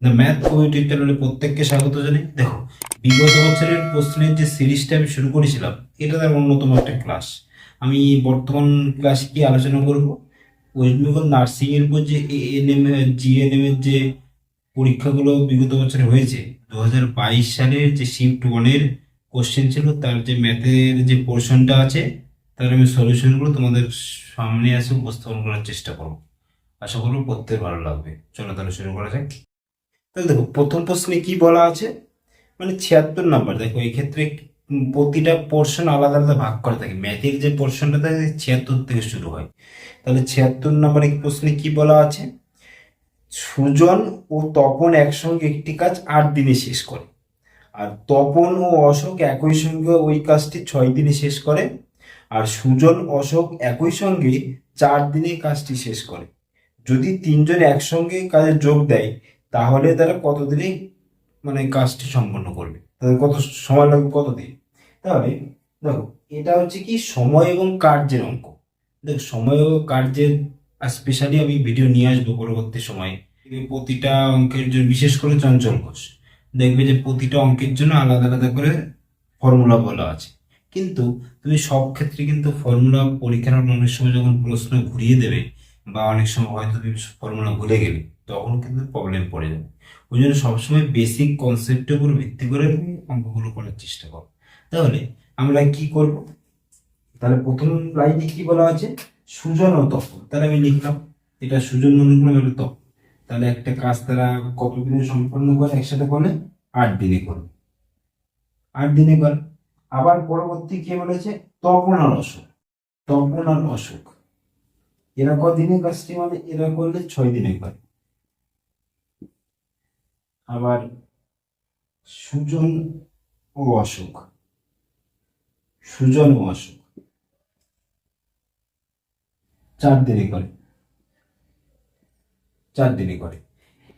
The math YouTube চ্যানেলে প্রত্যেককে স্বাগত জানাই। দেখো, বিগত বছরের প্রশ্নের যে সিরিজটা আমি শুরু করেছিলাম, এটা তার অন্যতম একটা ক্লাস। আমি বর্তমান ক্লাসে কি আলোচনা করব, ওয়েস্ট বেঙ্গল নার্সিং এর উপর যে এএনএম জিএনএম এর যে পরীক্ষাগুলো বিগত বছরে হয়েছে, 2022 সালের যে শিফট ওয়ানের কোশ্চেন ছিল, তার যে ম্যাথের যে পোর্শনটা আছে, তার আমি সলিউশনগুলো তোমাদের সামনে এসে উপস্থাপন করার চেষ্টা করবো। আশা করবো পড়তে ভালো লাগবে। চলো তাহলে শুরু করা যাক। তাহলে দেখো, প্রথম প্রশ্নে কি বলা আছে, মানে 76 নাম্বার। দেখো, এই ক্ষেত্রে প্রতিটা পোর্শন আলাদা আলাদা ভাগ করা থাকে। ম্যাথের যে পোর্শনটা থাকে 76 থেকে শুরু হয়। তাহলে 76 নাম্বার এই প্রশ্নে কি বলা আছে, সুজন ও তপন একসঙ্গে একটি কাজ 8 দিনে শেষ করে, আর তপন ও অশোক একই সঙ্গে ওই কাজটি 6 দিনে শেষ করে, আর সুজন অশোক একই সঙ্গে 4 দিনে কাজটি শেষ করে। যদি তিনজন একসঙ্গে কাজে যোগ দেয়, তাহলে তারা কতদিনে মানে কাজটি সম্পন্ন করবে, তাদের কত সময় লাগবে, কত দিন। তাহলে দেখো, এটা হচ্ছে কি সময় এবং কার্যের অঙ্ক। দেখো, সময় ও কার্যের স্পেশালি আমি ভিডিও নিয়ে আসবো পরবর্তী সময়ে। প্রতিটা অঙ্কের জন্য, বিশেষ করে চঞ্চল ঘোষ, দেখবে যে প্রতিটা অঙ্কের জন্য আলাদা আলাদা করে ফর্মুলা বলা আছে। কিন্তু তুমি সব ক্ষেত্রে কিন্তু ফর্মুলা পরীক্ষার হলে অনেক সময় যখন প্রশ্ন ঘুরিয়ে দেবে, বা অনেক সময় হয়তো তুমি ফর্মুলা ভুলে গেলে, তখন কিন্তু প্রবলেম পড়ে যাবে। ওই জন্য সবসময় বেসিক কনসেপ্টের উপর ভিত্তি করে তুমি অঙ্কগুলো করার চেষ্টা করো। তাহলে আমরা কি করব, তাহলে প্রথম লাইনে কি বলা আছে, সুজন ও তপন। তাহলে আমি লিখলাম, এটা সুজন মনে করলাম, এটা তপন। তাহলে একটা কাজ তারা কতদিনে সম্পন্ন করে, একসাথে করলে 8 দিনে করবে, 8 দিনে করে। আবার পরবর্তী কে বলেছে, তপন আর অশোক। তপন আর অশোক এরা কদিনে কাজটি, মানে এরা করলে 6 দিনে করে। আবার সুজন ও অশোক, সুজন ও অশোক 4 দিনে করে, 4 দিনে করে।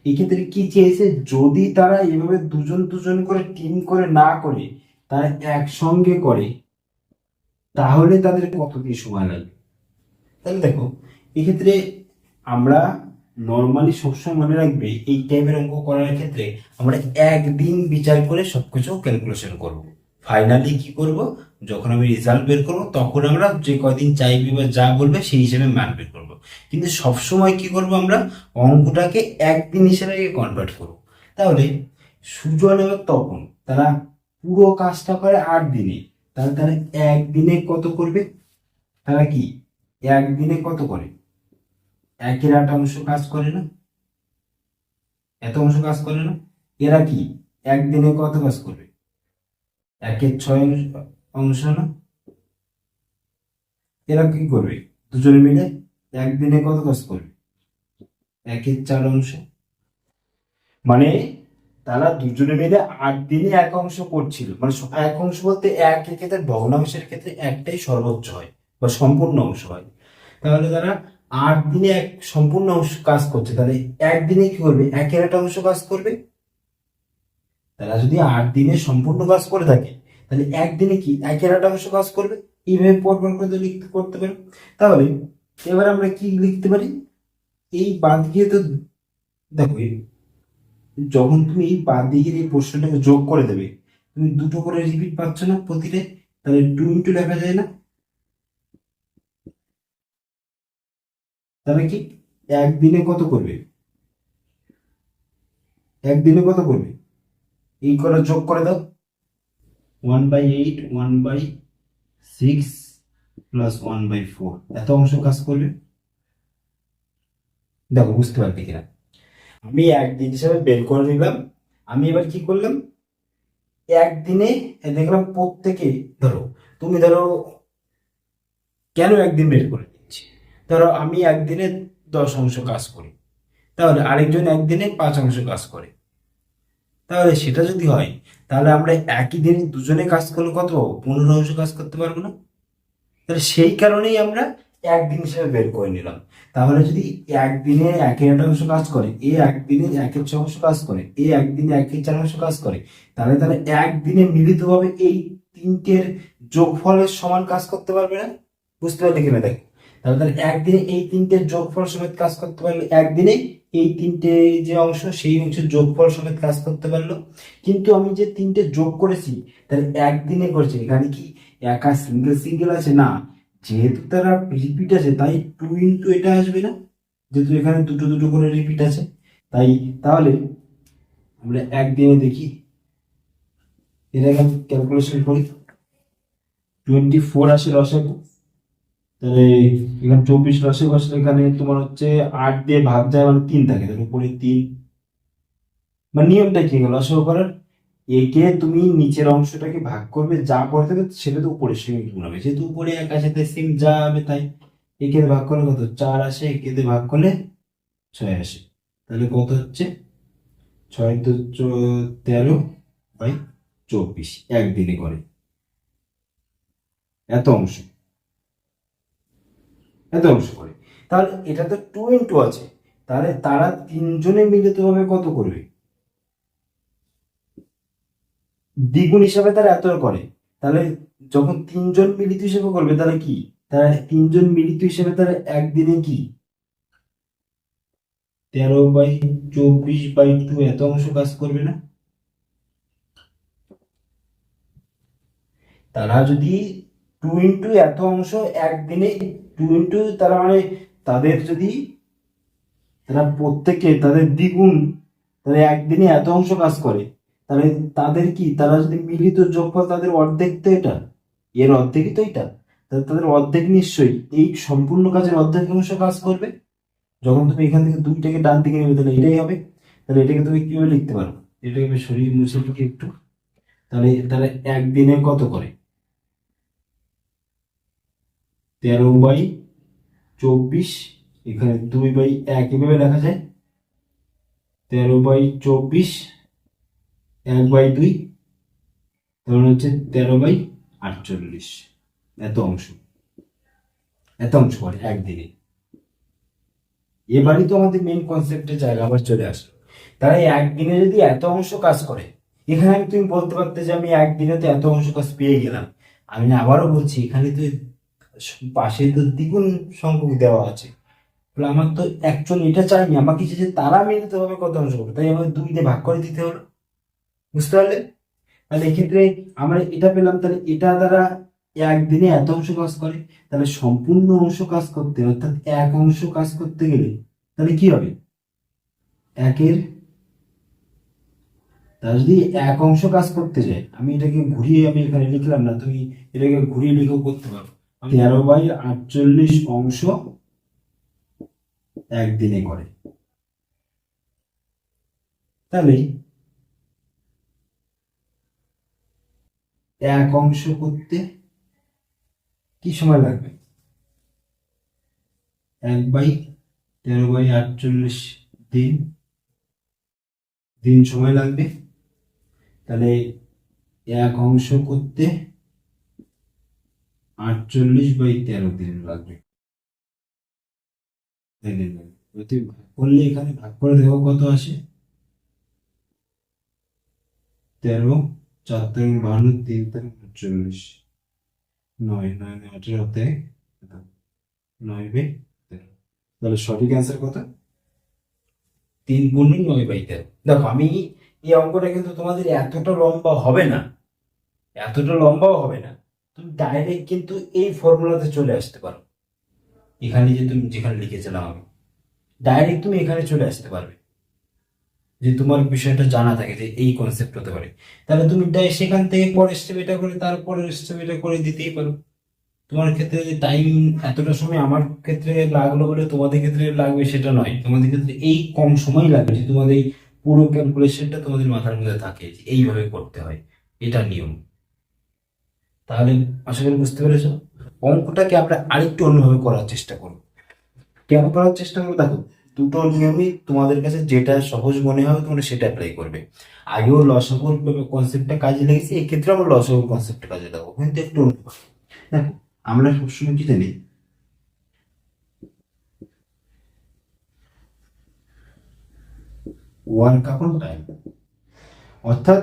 এক্ষেত্রে কি চেয়েছে, যদি তারা এভাবে দুজন দুজন করে টিম করে না করে, তারা একসঙ্গে করে, তাহলে তাদের কতদিন সময় লাগবে। তাহলে দেখো, এক্ষেত্রে আমরা নর্মালি সবসময় মনে রাখবে, এই টাইপের অঙ্ক করার ক্ষেত্রে আমরা একদিন বিচার করে সবকিছু ক্যালকুলেশন করব। ফাইনালি কি করব, যখন আমি রেজাল্ট বের করব, তখন আমরা যে কয়দিন চাইবে বা যা বলবে সেই হিসেবে মান বের করব। কিন্তু সবসময় কি করব, আমরা অঙ্কটাকে একদিন হিসেবে কনভার্ট করব। তাহলে সুজন এবং তপন তারা পুরো কাজটা করে 8 দিনে, তাহলে তারা একদিনে কত করবে, তারা কি একদিনে কত করে, 1/8 কাজ করে না, এত অংশ কাজ করে না। এরা কি একদিনে কত কাজ করবে, 1/6 অংশ না। এরা কি করবে, দুজনে মিলে একদিনে কত কাজ করবে, 1/4 অংশ। মানে তারা দুজনে মিলে 8 দিনে এক অংশ করছিল। মানে এক অংশ বলতে এক ক্ষেত্রে ভগ্নাংশের ক্ষেত্রে একটাই সর্বোচ্চ হয় বা সম্পূর্ণ অংশ হয়। তাহলে তারা 8 দিনে এক সম্পূর্ণ অংশ কাজ করছে, তাহলে একদিনে কি করবে, 1/8 কাজ করবে। তারা যদি 8 দিনে সম্পূর্ণ কাজ করে থাকে, তাহলে একদিনে কি 1/8 কাজ করবে। এইভাবে পরপর করে লিখতে করতে পারি। তাহলে এবার আমরা কি লিখতে পারি, এই বাদ দিয়ে তো দেখো, যখন তুমি এই বাদ দিয়ে এই প্রশ্নটাকে যোগ করে দেবে, তুমি দুটো করে রিপিট পাচ্ছ না প্রতিটা, তাহলে 2 ইন্টু লেখা যায় না। তাহলে কি একদিনে কত করবে, একদিনে কত করবে, এই করে যোগ করে দাও, 1/8 1/6 প্লাস 1/4, এত অংশ কাজ করবে। দেখো, বুঝতে পারবে কিনা, আমি একদিন হিসাবে বের করে নিলাম। আমি এবার কি করলাম, একদিনে দেখলাম প্রত্যেকে, ধরো তুমি ধরো, কেন একদিন বের করে নিচ্ছি, ধরো আমি একদিনে 10 অংশ কাজ করি, তাহলে আরেকজন একদিনে 5 অংশ কাজ করে। তাহলে সেটা যদি হয়, তাহলে আমরা একই দিনে দুজনে কাজ করলে কত পাবো, 15 অংশ কাজ করতে পারবো না। তাহলে সেই কারণেই আমরা একদিন হিসেবে বের করে নিলাম। তাহলে যদি একদিনে 1/8 কাজ করে, একদিনে 1/6 কাজ করে, একদিনে 1/4 কাজ করে, তাহলে তাহলে একদিনে মিলিতভাবে এই তিনটের যোগফলের সমান কাজ করতে পারবে না। বুঝতে পারলে কিনা, দেখ, তাহলে তাহলে একদিনে এই তিনটে যোগফল সমেত কাজ করতে পারলো, একদিনে এই তিনটে যে অংশ সেই অংশের যোগফল সমেত কাজ করতে পারলো। কিন্তু আমি যে তিনটে যোগ করেছি তাহলে একদিনে করেছি, এখানে কি একা সিঙ্গেল সিঙ্গেল আছে না, যেহেতু তারা রিপিট আছে তাই 2 এটা আসবে না, যেহেতু এখানে দুটো দুটো করে রিপিট আছে তাই। তাহলে আমরা একদিনে দেখি, এটাকে আমি ক্যালকুলেশন করি। 24 আসে লসাগু, তাহলে এখানে 24 লসাগু আসলে এখানে তোমার হচ্ছে 8 দিয়ে ভাগ যায় মানে 3 থাকে, তাহলে উপরে 3। মানে নিয়মটা কি গেল লসাগু করার, একে তুমি নিচের অংশটাকে ভাগ করবে, যা পরে থাকবে সেটা তো উপরের সঙ্গে গুণাবে, যেহেতু উপরে এক আছে তাই সেম যা হবে তাই। একে দিয়ে ভাগ করলে কত 4 আসে, একে দিয়ে ভাগ করলে 6 আসে, তাহলে কত হচ্ছে 6 তো 13/24 একদিনে করে এত অংশ, এত অংশ করে। তাহলে এটা তো 2 আছে, তাহলে তারা তিনজনে মিলিত ভাবে কত করবে, দ্বিগুণ হিসাবে তারা এত করে। তাহলে যখন তিনজন মিলিত হিসেবে করবে তাহলে কি, তারা তিনজন মিলিত হিসেবে তারা একদিনে কি 13/24/2 এত অংশ কাজ করবে না। তারা যদি 2 এত অংশ একদিনে 2 তারা মানে তাদের যদি তারা প্রত্যেকে তাদের দ্বিগুণ তারা একদিনে এত অংশ কাজ করে, তাহলে তাদের কি তারা যদি মিলিত যোগফল তাদের অর্ধেক তো এটা, এর অর্ধেকই তো এটা, তাহলে তাদের অর্ধেক নিশ্চয়ই এই সম্পূর্ণ কাজের অর্ধেক অংশ কাজ করবে। যখন তুমি এখান থেকে 2টাকে ডান দিকে নেবে তাহলে এটাই হবে। তাহলে এটাকে তুমি কিভাবে লিখতে পারো, এটাকে আমি সরিয়ে মুছে লিখি একটু। তাহলে তাহলে একদিনে কত করে 13/24, এখানে 2/1 এভাবে লেখা যায়, 13/24 1/2, তখন হচ্ছে 13/48 এত অংশ, এত অংশ করে একদিনে। এবারই তো আমাদের মেন কনসেপ্টের জায়গা আবার চলে আসলো। তারা একদিনে যদি এত অংশ কাজ করে, এখানে আমি তুমি বলতে পারতে যে আমি একদিনে তো এত অংশ কাজ পেয়ে গেলাম। আমি আবারও বলছি এখানে তো পাশে তো দ্বিগুণ সংখ্যক দেওয়া আছে, তাহলে আমার তো অ্যাকচুয়ালি এটা চাইনি, আমাকে যে তারা মিলিত ভাবে কত অংশ করবে তাই আমাকে 2 দিয়ে ভাগ করে দিতে হলো, বুঝতে পারলে। তাহলে এক্ষেত্রে আমরা এটা পেলাম, তাহলে এটা দ্বারা একদিনে এত অংশ কাজ করে, তাহলে সম্পূর্ণ অংশ কাজ করতে অর্থাৎ এক অংশ কাজ করতে গেলে তাহলে কি হবে, একের তার যদি এক অংশ কাজ করতে যায়, আমি এটাকে ঘুরিয়ে আমি এখানে লিখলাম না, তুমি এটাকে ঘুরিয়ে লিখেও করতে পারো। 13/48 অংশ একদিনে করে, তাহলে এক অংশ করতে কি সময় লাগবে, 1/13/48 দিন, দিন সময় লাগবে। তাহলে এক অংশ করতে 48/13 দিন লাগবে। করলে এখানে ভাগ করে দেখো কত আসে, 13, 4 3 52, 3 3 48, 9 9 18 9/13। তাহলে সঠিক অ্যান্সার কত, 3 × 9/13। দেখো আমি এই অঙ্কটা কিন্তু তোমাদের এতটা লম্বা হবে না, এতটা লম্বাও হবে না, তুমি ডাইরেক্ট কিন্তু এই ফর্মুলাতে চলে আসতে পারো। এখানে যে তুমি যেখানে লিখেছিলাম আমি ডাইরেক্ট তুমি এখানে চলে আসতে পারবে, যে তোমার বিষয়টা জানা থাকে যে এই কনসেপ্ট হতে পারে, তাহলে তুমি সেখান থেকে পরের স্টেপ এটা করে তারপরের স্টেপ এটা করে দিতেই পারো। তোমার ক্ষেত্রে যে টাইম এতটা সময় আমার ক্ষেত্রে লাগলো বলে তোমাদের ক্ষেত্রে লাগবে সেটা নয়, তোমাদের ক্ষেত্রে এই কম সময় লাগবে যে তোমাদের এই পুরো ক্যালকুলেশনটা তোমাদের মাথার মধ্যে থাকে যে এইভাবে করতে হয়, এটা নিয়ম। তাহলে আশা করি বুঝতে পেরেছো। অঙ্কটাকে আমরা আরেকটু অন্যভাবে করার চেষ্টা করবো। কেন করার চেষ্টা করবো দেখো, দুটো নিয়মই তোমাদের কাছে যেটা সহজ মনে হবে তোমরা সেটা অ্যাপ্লাই করবে। আগেও লসাগুর কনসেপ্টটা কাজে লেগেছে, এক্ষেত্রে আমরা লসাগুর কনসেপ্টটা কাজে লাগাবো, কিন্তু একটু অন্যভাবে। দেখো আমরা সবসময় কি জানি, ওয়ার্ক আপন টাইম, অর্থাৎ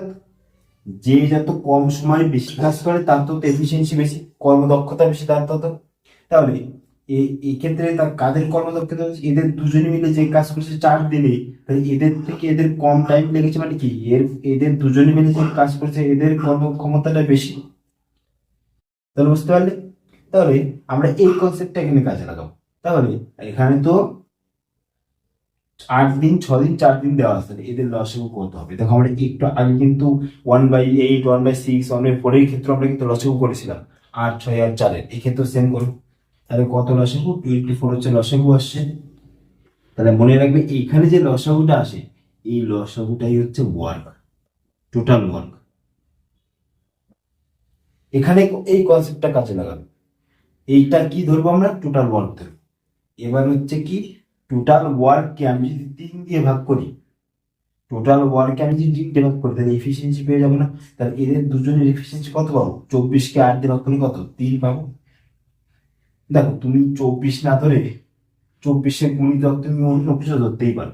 যে যত কম সময়ে বেশি কাজ করে তার তত এফিসিয়েন্সি বেশি, কর্মদক্ষতা বেশি তার তত। তাহলে এই ক্ষেত্রে তার কাজের কর্মদক্ষতা হচ্ছে এদের দুজনে মিলে যে কাজ করছে 4 দিনে, তাহলে এদের থেকে এদের কম টাইম লেগেছে মানে কি এদের দুজনে মিলে যে কাজ করছে এদের কর্মক্ষমতাটা বেশি। তাহলে বুঝতে পারলে? তাহলে আমরা এই কনসেপ্টটা এখানে কাজে লাগাবো। তাহলে এখানে তো 8 দিন, 6 দিন, 4 দিন দেওয়া আছে, এদের লসাগু করতে হবে। দেখো আমরা একটু আগে কিন্তু 1/8, 1/6, 1/4 এর ক্ষেত্রে আমরা কিন্তু লসাগু করেছিলাম, 8, 6 আর 4 এই ক্ষেত্রে সেম করবো। তাহলে কত লসাগু? 24 হচ্ছে লসাগু আসছে। তাহলে মনে রাখবে এইখানে যে লসাগুটা আসে এই লসাগুটাই হচ্ছে ওয়ার্ক, টোটাল ওয়ার্ক। এখানে এই কনসেপ্টটা কাজে লাগাবে। এইটা কি ধরবো আমরা? টোটাল ওয়ার্ক ধরবো। এবার হচ্ছে কি, টোটাল ওয়ার্ককে আমি যদি 3 দিয়ে ভাগ করি, টোটাল ওয়ার্ককে আমি যদি 3 দিয়ে ভাগ করি তাহলে এফিসিয়েন্সি পেয়ে যাবো না? তাহলে এদের দুজনের এফিসিয়েন্সি কত পাবো? 24কে 8 দিয়ে ভাগ করলে কত? 3 পাবো। দেখো তুমি 24 না ধরে 24-এর গুণিতক তুমি অন্য কিছু ধরতেই পারো।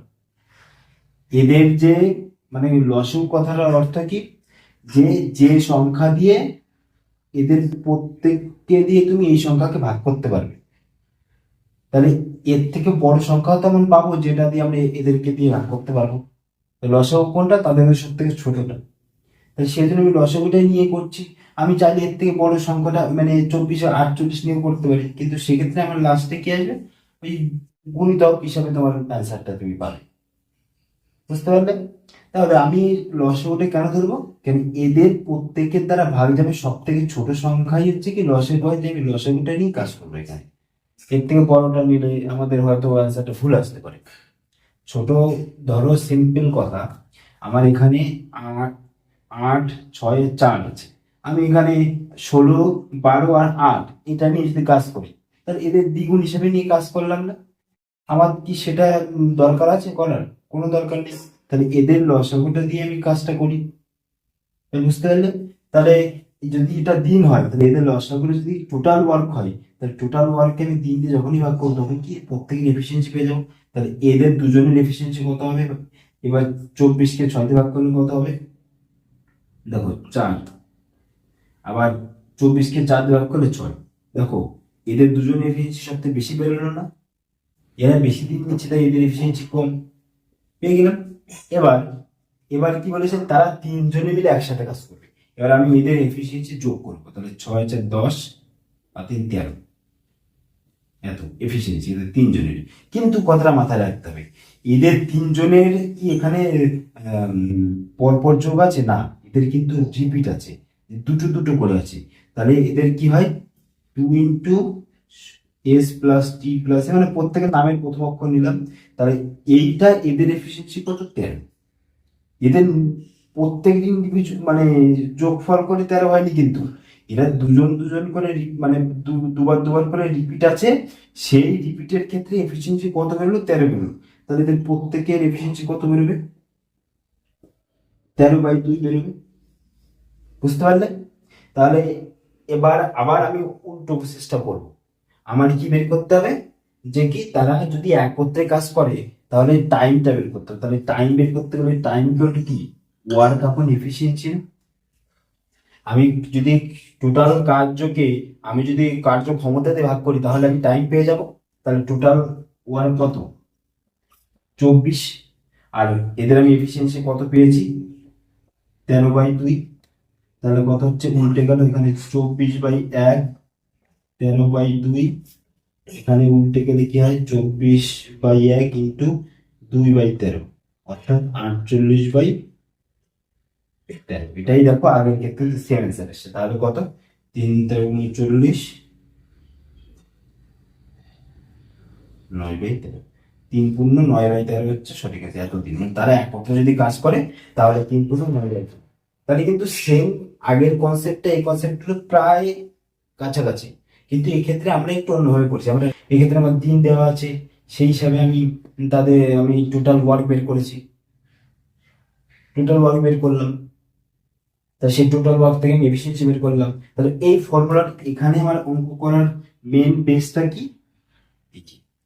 এদের যে মানে লসাগু কথাটার অর্থ কি, যে যে সংখ্যা দিয়ে এদের প্রত্যেককে দিয়ে তুমি এই সংখ্যাকে ভাগ করতে পারবে, তাহলে এর থেকে বড় সংখ্যা তেমন পাবো যেটা দিয়ে আমরা এদেরকে দিয়ে ভাগ করতে পারবো। লসাগু কোনটা? তাদের মধ্যে সব থেকে ছোটটা। তাহলে সেই জন্য আমি লসাগুটাই নিয়ে করছি। আমি চাইলে এর থেকে বড় সংখ্যাটা মানে 24 আর 48 নিয়েও করতে পারি, কিন্তু সেক্ষেত্রে আমার লাস্টে কি আসবে? ওই গুণিতক হিসাবে তোমার অ্যান্সারটা তুমি পাবে। বুঝতে পারলে? তাহলে আমি লসাগুটা কেন ধরবো? কেন এদের প্রত্যেকের দ্বারা ভাগ যাবে সব থেকে ছোট সংখ্যাই হচ্ছে কি লসাগু হয়, যে আমি লসাগুটা নিয়ে কাজ করবো এখানে। এর থেকে বড়টা নিলে আমাদের হয়তো অ্যান্সারটা ভুল আসতে পারে। ছোট ধরো, সিম্পল কথা, আমার এখানে 8, 8, 6, 4 আছে। আমি এখানে 16, 12 আর 8 এটা নিয়ে যদি কাজ করি, তাহলে এদের দ্বিগুণ হিসেবে নিয়ে কাজ করলাম না? আমার কি সেটা দরকার আছে করার? কোনো দরকার নেই। তাহলে এদের লসাগুটা দিয়ে আমি কাজটা করি। বুঝতে পারলে? তাহলে যদি এটা দিন হয় তাহলে এদের লসাগুলো যদি টোটাল ওয়ার্ক হয়, তাহলে টোটাল ওয়ার্ককে আমি 3 দিয়ে যখনই ভাগ করবো তখন কি প্রত্যেকের এফিসিয়েন্সি পেয়ে যাবো। তাহলে এদের দুজনের এফিসিয়েন্সি কত হবে? এবার 24কে 6 দিয়ে ভাগ করলে কত হবে? দেখো 4, আবার 24কে 4 দিয়ে ভাগ করলে 6। দেখো এদের দুজনের এফিসিয়েন্সি সবথেকে বেশি বেরোলো না? এরা বেশি দিন নিচ্ছে তাই এদের এফিসিয়েন্সি কম। পেয়ে গেলাম। এবার এবার কি বলেছে? তারা 3 জনে মিলে একসাথে কাজ করবে। এবার আমি এদের এফিসিয়েন্সি যোগ করবো, তাহলে 6, 4, 10 আর 3, 13, এত এফিসিয়েন্সি এদের 3 জনের। কিন্তু কথাটা মাথায় রাখতে হবে, এদের 3 জনের কি এখানে পরপর যোগ আছে? না, এদের কিন্তু রিপিট আছে, দুটো দুটো করে আছে। তাহলে এদের কি হয়? 2 × S+T+, মানে প্রত্যেকের নামের প্রথম অক্ষর নিলাম। তাহলে এইটা এদের এফিসিয়েন্সি কত? 13। এদের প্রত্যেক ইন্ডিভিজুয়াল মানে যোগফল করে 13 হয়নি, কিন্তু এরা দুজন দুজন করে মানে দুবার দুবার করে রিপিট আছে। সেই রিপিটের ক্ষেত্রে এফিসিয়েন্সি কত বেরোলো? 13 বেরোলো। তাহলে এদের প্রত্যেকের এফিসিয়েন্সি কত বেরোবে? 13/2 বেরোবে। বুঝতে পারলে? তাহলে এবার আবার আমি উল্টো প্রসেসটা করবো। আমার কি বের করতে হবে? যে কি তারা যদি একত্রে কাজ করে তাহলে টাইমটা বের করতে হবে। তাহলে টাইম বের করতে গেলে টাইম ইকুয়াল টু কি? ওয়ার্ক আপন এফিসিয়েন্সি। আমি যদি টোটাল কার্যকে আমি যদি কার্য ক্ষমতাতে ভাগ করি তাহলে আমি টাইম পেয়ে যাব। তাহলে টোটাল ওয়ার্ক কত? 24। আর এদের আমি এফিসিয়েন্সি কত পেয়েছি? 13/2। তাহলে কত হচ্ছে? উল্টে গেল, এখানে 24/1, 13/2। এখানে উল্টে গেলে কি হয়? 24/1 ইন্টু 2/13, অর্থাৎ 48/13। এটাই দেখো আগের ক্ষেত্রে সেম অ্যান্সার এসছে। তাহলে কত? 3×3 = 40, 9/13। 3×9/13 হচ্ছে সঠিক আছে। এতদিন মানে তারা একত্রে যদি কাজ করে তাহলে 3×9/13। তাহলে কিন্তু সেম আগের কনসেপ্টটা এই কনসেপ্টের প্রায় কাছাকাছি, কিন্তু এক্ষেত্রে আমরা একটু অন্যভাবে করছি। আমরা এক্ষেত্রে আমার দিন দেওয়া আছে, সেই হিসাবে আমি টোটাল ওয়ার্ক বের করেছি, টোটাল ওয়ার্ক বের করলাম। তা সেই টোটাল ওয়ার্ক থেকে আমি এফিসিয়েন্সি বের করলাম। তাহলে এই ফর্মুলা এখানে আমার অঙ্ক করার মেন বেসটা কি?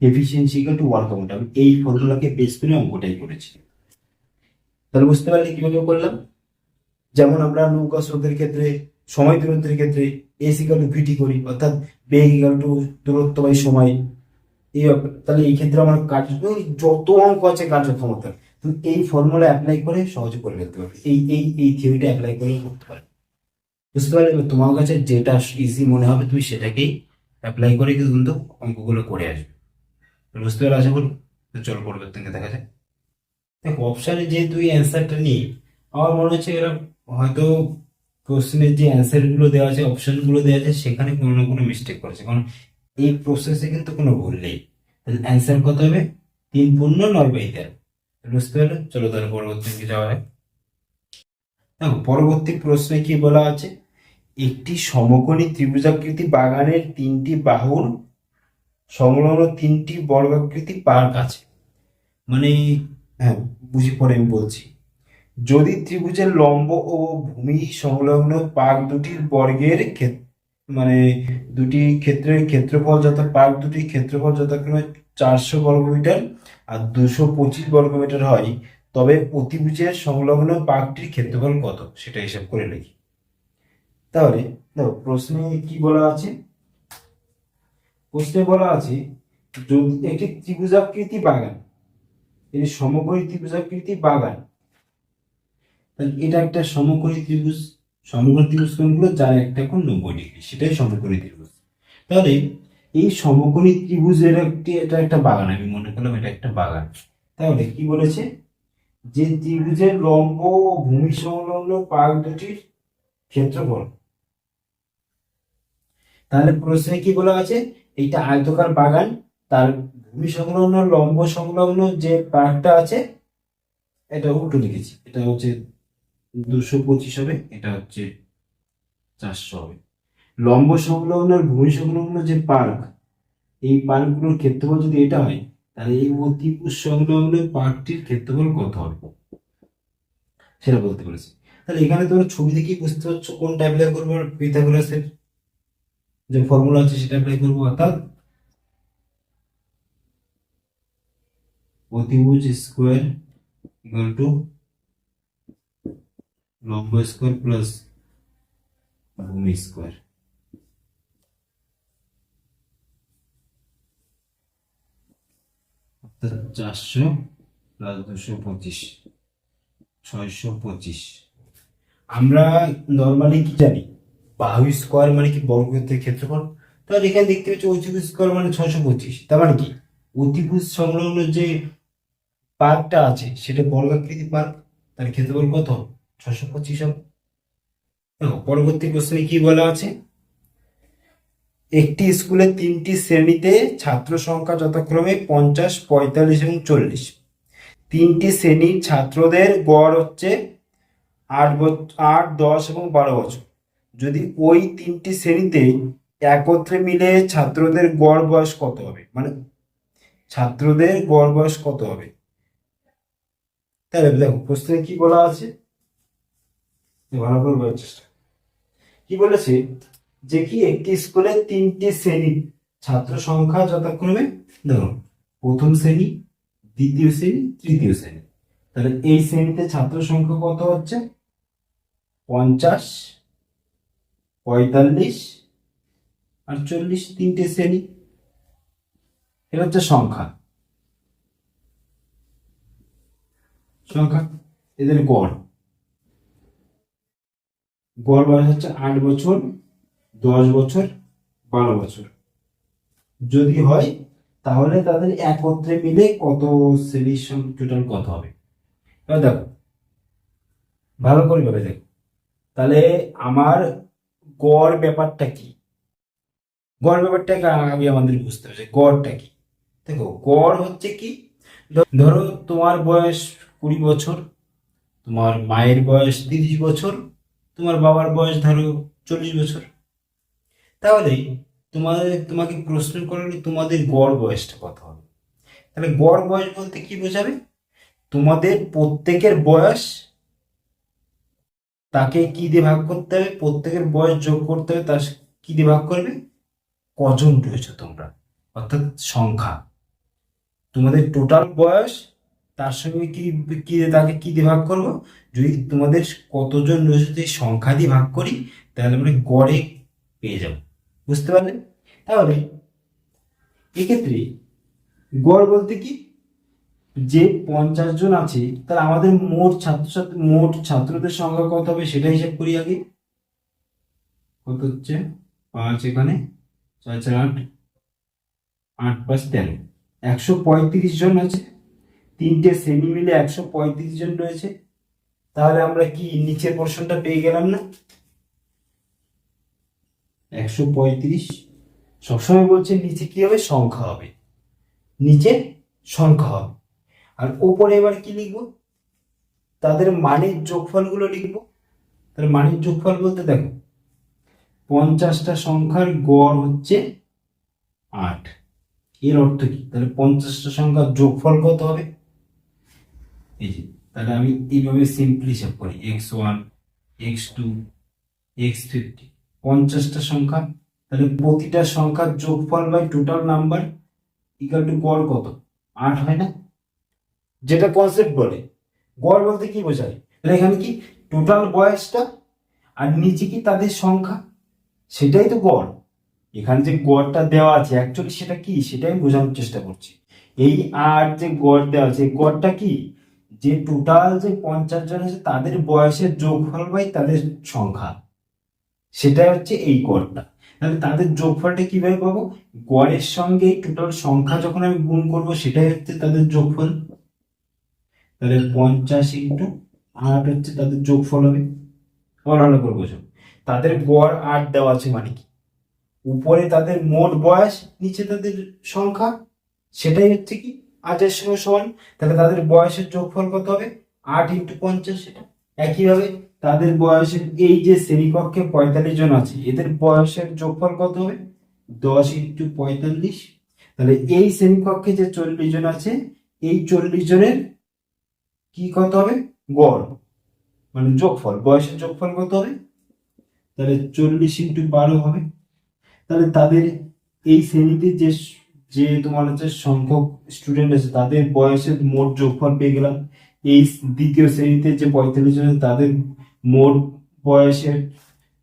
Efficiency equal to work amount. আমি এই ফর্মুলাকে বেস করে অঙ্কটাই করেছি। তাহলে বুঝতে পারলে কিভাবে করলাম? যেমন আমরা নৌকা স্রোতের ক্ষেত্রে সময় দূরত্বের ক্ষেত্রে এস ইকাল টু ভিটি করি, অর্থাৎ বেগ ইকাল টু দূরত্ব বাই সময়। এই তাহলে এই ক্ষেত্রে আমার যত অঙ্ক আছে কার্যক্ষমতা তুমি এই ফর্মুলা অ্যাপ্লাই করে সহজে করে ফেলতে পারবে, এই থিওরিটা অ্যাপ্লাই করে করতে পারবে। বুঝতে পারলে? এবার তোমার কাছে যেটা ইজি মনে হবে তুমি সেটাকেই অ্যাপ্লাই করে কিন্তু অঙ্কগুলো করে আসবে। বুঝতে পারলে আশা করি? তো চলো পরবর্তীকে দেখা যায়। দেখো অপশানে যেহেতু এই অ্যান্সারটা নেই, আমার মনে হচ্ছে এরা হয়তো কোশ্চেনের যে অ্যান্সারগুলো দেওয়া আছে, অপশনগুলো দেওয়া আছে, সেখানে কোনো না কোনো মিস্টেক করেছে, কারণ এই প্রসেসে কিন্তু কোনো ভুল নেই। তাহলে অ্যান্সার কত হবে? 3×9/13। বুঝতে পারলে? চলো তাহলে পরবর্তী দিকে যাওয়া হয়। দেখো পরবর্তী প্রশ্নে কি বলা আছে, একটি সমকোণী ত্রিভুজাকৃতি বাগানের 3টি বাহুর সংলগ্ন 3টি বর্গাকৃতি পার্ক আছে। মানে হ্যাঁ, বুঝি পরে আমি বলছি। যদি ত্রিভুজের লম্ব ও ভূমি সংলগ্ন পার্ক দুটির বর্গের মানে দুটি ক্ষেত্রের ক্ষেত্রফল পার্ক দুটির ক্ষেত্রফল যথাক্রমে 400 বর্গমিটার আর 225 বর্গমিটার হয়, তবে অতিভুজের সংলগ্ন পার্কটির ক্ষেত্রফল কত সেটা হিসাব করে লিখি। তাহলে দেখো প্রশ্নে কি বলা আছে, প্রশ্নে বলা আছে যদি একটি ত্রিভুজাকৃতি বাগান, এই সমকোণী ত্রিভুজাকৃতি বাগান, তাহলে এটা একটা সমকোণী ত্রিভুজ। সমকোণী ত্রিভুজ কোনগুলো? যার একটা কোণ 90 ডিগ্রি, সেটাই সমকোণী ত্রিভুজ। তাহলে এই সমকোণী ত্রিভুজের এটা একটা বাগান, আমি মনে করলাম এটা একটা বাগান। তাহলে কি বলেছে, যে ত্রিভুজের লম্ব ও ভূমি সংলগ্ন পার্ক দুটির ক্ষেত্রফল। তাহলে প্রশ্নে কি বলা আছে, এইটা আয়তকার বাগান, তার ভূমি সংলগ্ন লম্ব সংলগ্ন যে পার্কটা আছে, এটা উল্টো লিখেছি, এটা হচ্ছে 225 হবে, এটা হচ্ছে 400 হবে। লম্ব সংলগ্ন আর ভূমি সংলগ্ন যে পার্ক, এই পার্কগুলোর ক্ষেত্রফল যদি এটা হয়, তাহলে এই অতিভুজ সংলগ্ন পার্কটির ক্ষেত্রফল কত হবে সেটা বলতে বলেছি। তাহলে এখানে তোমরা ছবি দেখেই বুঝতে পারছো কোনটা অ্যাপ্লাই করবো, পিথাগোরাসের যে ফর্মুলা আছে সেটা অ্যাপ্লাই করবো, অর্থাৎ অতিভুজ স্কোয়ার ইকুয়াল টু লম্ব স্কোয়ার প্লাস ভূমি স্কোয়ার। অর্থাৎ 400 প্লাস 225, 625। আমরা নর্মালি কি জানি, বাহু স্কোয়ার মানে কি বর্গক্ষেত্রের ক্ষেত্রফল। তাহলে এখানে দেখতে পাচ্ছি অতিভুজ স্কোয়ার মানে 625, তার মানে কি অতিভুজ সংলগ্ন যে পার্কটা আছে সেটা বর্গাকৃতি পার্ক, তার ক্ষেত্রফল কত? 625 হবে। দেখো পরবর্তী প্রশ্নে কি বলা আছে, একটি স্কুলে 3টি শ্রেণীতে ছাত্র সংখ্যা যথাক্রমে 50, 45 এবং 40। 3টি শ্রেণীর ছাত্রদের গড় হচ্ছে 8, 10 এবং 12 বছর। যদি ওই 3টি শ্রেণীতে একত্রে মিলে ছাত্রদের গড় বয়স কত হবে, মানে ছাত্রদের গড় বয়স কত হবে। তাহলে দেখো প্রশ্নে কি বলা আছে, ভালো করে বোঝার চেষ্টা। কি বলেছে, যে কি একটি স্কুলে 3টি শ্রেণী ছাত্র সংখ্যা যথাক্রমে, ধরো প্রথম শ্রেণী, দ্বিতীয় শ্রেণী, তৃতীয় শ্রেণী। তাহলে এই শ্রেণীতে ছাত্র সংখ্যা কত হচ্ছে? 50, 45 আর 40, 3টে শ্রেণী। এটা হচ্ছে সংখ্যা, এদের গড় বয়স হচ্ছে 8 বছর, 10 বছর, 12 বছর। যদি হয় তাহলে তাদের একত্রে মিলে কত শ্রেণীর টোটাল কত হবে। এবার দেখো ভালো করে ভাবে দেখো, তাহলে আমার গড় ব্যাপারটা কি, গড় ব্যাপারটাকে আগে আমাদের বুঝতে হবে গড়টা কি। দেখো গড় হচ্ছে কি, ধরো তোমার বয়স 20 বছর, তোমার মায়ের বয়স 30 বছর, তোমার বাবার বয়স ধরো 40 বছর। তাহলে তোমাকে প্রশ্ন করলে তোমাদের গড় বয়সটা কত হবে। তাহলে গড় বয়স বলতে কি বোঝাবে, তোমাদের প্রত্যেকের বয়স, তাকে কি দিয়ে ভাগ করতে হবে, প্রত্যেকের বয়স যোগ করতে হবে, তার কি দিয়ে ভাগ করবে, কজন রয়েছে তোমরা, অর্থাৎ সংখ্যা। তোমাদের টোটাল বয়স তার সঙ্গে কি কি তাকে কি দিয়ে ভাগ করব? যদি তোমাদের কতজন রয়েছে যদি সংখ্যা দিয়ে ভাগ করি তাহলে আমরা গড়ে পেয়ে যাব। বুঝতে পারলে? তাহলে এক্ষেত্রে গড় বলতে কি, যে 50 জন আছে তাহলে আমাদের মোট ছাত্রদের সংখ্যা কত হবে সেটা হিসাব করি আগে। কত হচ্ছে? 5 এখানে, 4 4 8, 8 5 13, 135 জন আছে। তিনটে শ্রেণী মিলে 135 জন রয়েছে। তাহলে আমরা কি নিচের পোর্শনটা পেয়ে গেলাম না? 135 সবসময় বলছে নিচে কি হবে? সংখ্যা হবে, নিচে সংখ্যা হবে। আর ওপরে এবার কি লিখবো? তাদের মানের যোগফলগুলো লিখবো। তাহলে মানের যোগফল বলতে দেখো 50টা সংখ্যার গড় হচ্ছে 8। এর অর্থ কি? তাহলে 50টা সংখ্যার যোগফল কত হবে? এই যে, তাহলে আমি এইভাবে সিম্পলি হিসাব করি x1 x2 x50, 50টা সংখ্যা, তাহলে প্রতিটা সংখ্যার যোগফল by total number equal to গড় কত? 8 হয় না? যেটা কনসেপ্ট বলে। গড় বলতে কি বোঝায়? তাহলে এখানে কি টোটাল বয়সটা আর নিচে কি তাদের সংখ্যা, সেটাই তো গড়। এখানে যে গড়টা দেওয়া আছে অ্যাকচুয়ালি সেটা কি সেটাই বোঝানোর চেষ্টা করছি। এই 8 যে গড় দেওয়া আছে গড়টা কি, যে টোটাল যে 50 জন আছে তাদের বয়সের যোগফল বাই তাদের সংখ্যা, সেটা হচ্ছে এই গড়টা। তাহলে তাদের যোগফলটা কিভাবে পাবো? গড়ের সঙ্গে টোটাল সংখ্যা যখন আমি গুণ করবো সেটাই হচ্ছে তাদের যোগফল। তাহলে 50 × 8 হচ্ছে তাদের যোগফল হবে। ভালো করে বোঝো, তাদের গড় 8 দেওয়া আছে মানে কি, উপরে তাদের মোট বয়স, নিচে তাদের সংখ্যা, সেটাই হচ্ছে কি 8-এর সঙ্গে সমান। তাহলে তাদের বয়সের যোগফল কত হবে? 8 × 50। সেটা একইভাবে তাদের বয়সের, এই যে শ্রেণীকক্ষে 45 জন আছে এদের বয়সের যোগফল কত হবে? 10 × 45। তাহলে এই শ্রেণীকক্ষে যে 40 জন আছে এই 40 জনের কি কত হবে? গড় মানে যোগফল, বয়সের যোগফল কত হবে? তাহলে 40 × 12 হবে। তাহলে তাদের এই শ্রেণীতে যে যে তোমার হচ্ছে সংখ্যক স্টুডেন্ট আছে তাদের বয়সের মোট যোগফল পেয়ে গেলাম। এই দ্বিতীয় শ্রেণীতে যে 45 জন আছে তাদের মোট বয়সের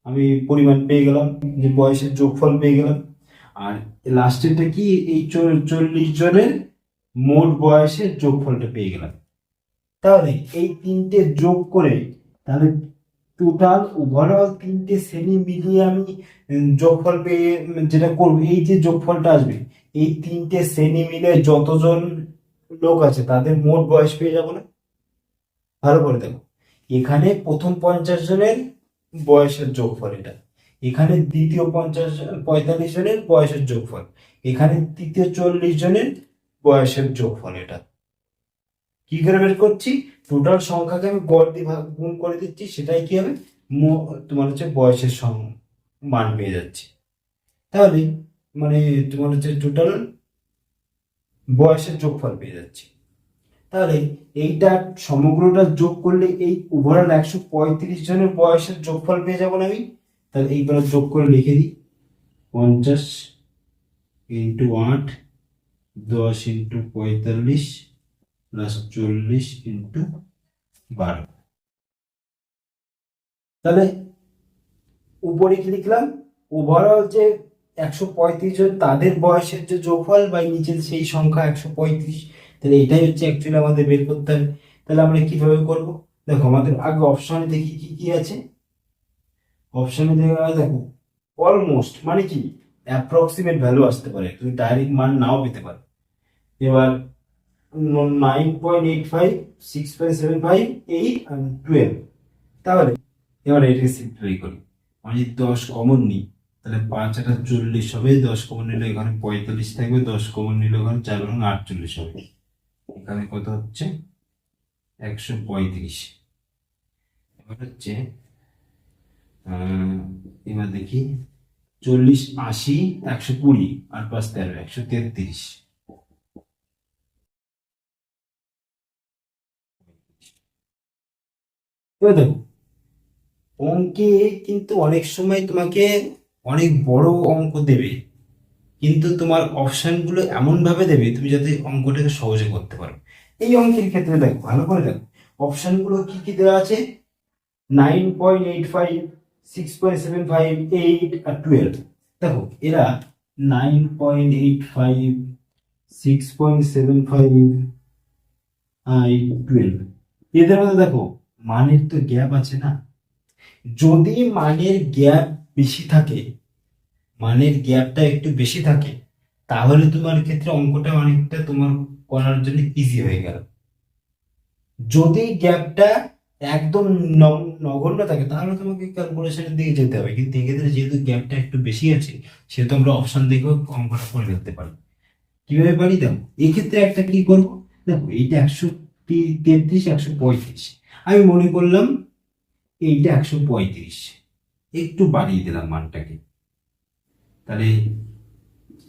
আমি পরিমাণ পেয়ে গেলাম, যে বয়সের যোগফল পেয়ে গেলাম। আর লাস্টেরটা কি, এই 40 জনের মোট বয়সের যোগফলটা পেয়ে গেলাম। তাহলে এই তিনটে যোগ করে তাহলে টোটাল ওভারঅল তিনটে শ্রেণী মিলিয়ে আমি যোগফল পেয়ে যেটা করবো, এই যে যোগফলটা আসবে এই তিনটে শ্রেণী মিলে যতজন লোক আছে তাদের মোট বয়স পেয়ে যাবো না? ভালো করে দেখো, এখানে প্রথম 50 জনের বয়সের যোগফল এটা, এখানে দ্বিতীয় 45 জনের বয়সের যোগফল, এখানে তৃতীয় 40 জনের বয়সের যোগফল। এটা কি করে বের করছি? টোটাল সংখ্যাকে আমি গড় দিয়ে গুণ করে দিচ্ছি, সেটাই কি হবে? তোমার হচ্ছে বয়সের মান পেয়ে যাচ্ছি। তাহলে মানে তোমার হচ্ছে টোটাল বয়সের যোগফল পেয়ে যাচ্ছি। তাহলে এইটা সমগ্রটা যোগ করলে এই ওভারঅল 135 জনের বয়সের যোগফল পেয়ে যাবো না আমি? তাহলে এইগুলো যোগ করে লিখে দিই, 50 × 8, 10 × 45 প্লাস 40 × 12। তাহলে উপরে কি লিখলাম? ওভারঅল যে 135 জন তাদের বয়সের যে যোগফল বা নিচের সেই সংখ্যা 135। তাহলে এটাই হচ্ছে অ্যাকচুয়ালি আমাদের বের করতে হবে। তাহলে আমরা কিভাবে করব? দেখো আমাদের আগে অপশনে দেখি কি কি আছে। অপশনে দেখো অলমোস্ট মানে কি অ্যাপ্রক্সিমেট ভ্যালু আসতে পারে, তুমি ডাইরেক্ট মান নাও পেতে পারো। এবার 9.85, 6.75, 8 আর 12। তাহলে এবার এটাকে সিম্পলিফাই করি। আমি যদি 10 কমন নিই তাহলে 5 × 8 = 40 হবে, 10 কমন নিলে এখানে 45 থাকবে, 10 কমন নিলে এখানে 4 × 48 হবে। এখানে কত হচ্ছে? 135। এবার হচ্ছে এবার দেখি 40 80 120 আর 5 13 133। এবার দেখো অঙ্কে কিন্তু অনেক সময় তোমাকে অনেক বড় অঙ্ক দেবে, কিন্তু তোমার অপশনগুলো এমন ভাবে দেবে তুমি যাতে অঙ্কটাকে সহজে করতে পারো। এই অঙ্কের ক্ষেত্রে দেখো, ভালো করে দেখো অপশনগুলো কি কি দেওয়া আছে, 9.85, 6.75, 8 আর 12। দেখো এরা 9.85, 6.75 আর 12, এদের মধ্যে দেখো মানের তো গ্যাপ আছে না। যদি মানের গ্যাপ বেশি থাকে, মানের গ্যাপটা একটু বেশি থাকে, তাহলে তোমার ক্ষেত্রে অঙ্কটা অনেকটা তোমার করার জন্য ইজি হয়ে গেল। যদি গ্যাপটা একদম নগণ্য থাকে তাহলে তোমাকে ক্যালকুলেশনের দিকে যেতে হবে, কিন্তু এক্ষেত্রে যেহেতু গ্যাপটা একটু বেশি আছে সেহেতু আমরা অপশন দেখেও অঙ্কটা করে ফেলতে পারি। কিভাবে পারি দেখো, এক্ষেত্রে একটা কি করবো, দেখো এইটা 133, 135, আমি মনে করলাম এইটা 135, একটু বাড়িয়ে দিলাম মানটাকে, তাহলে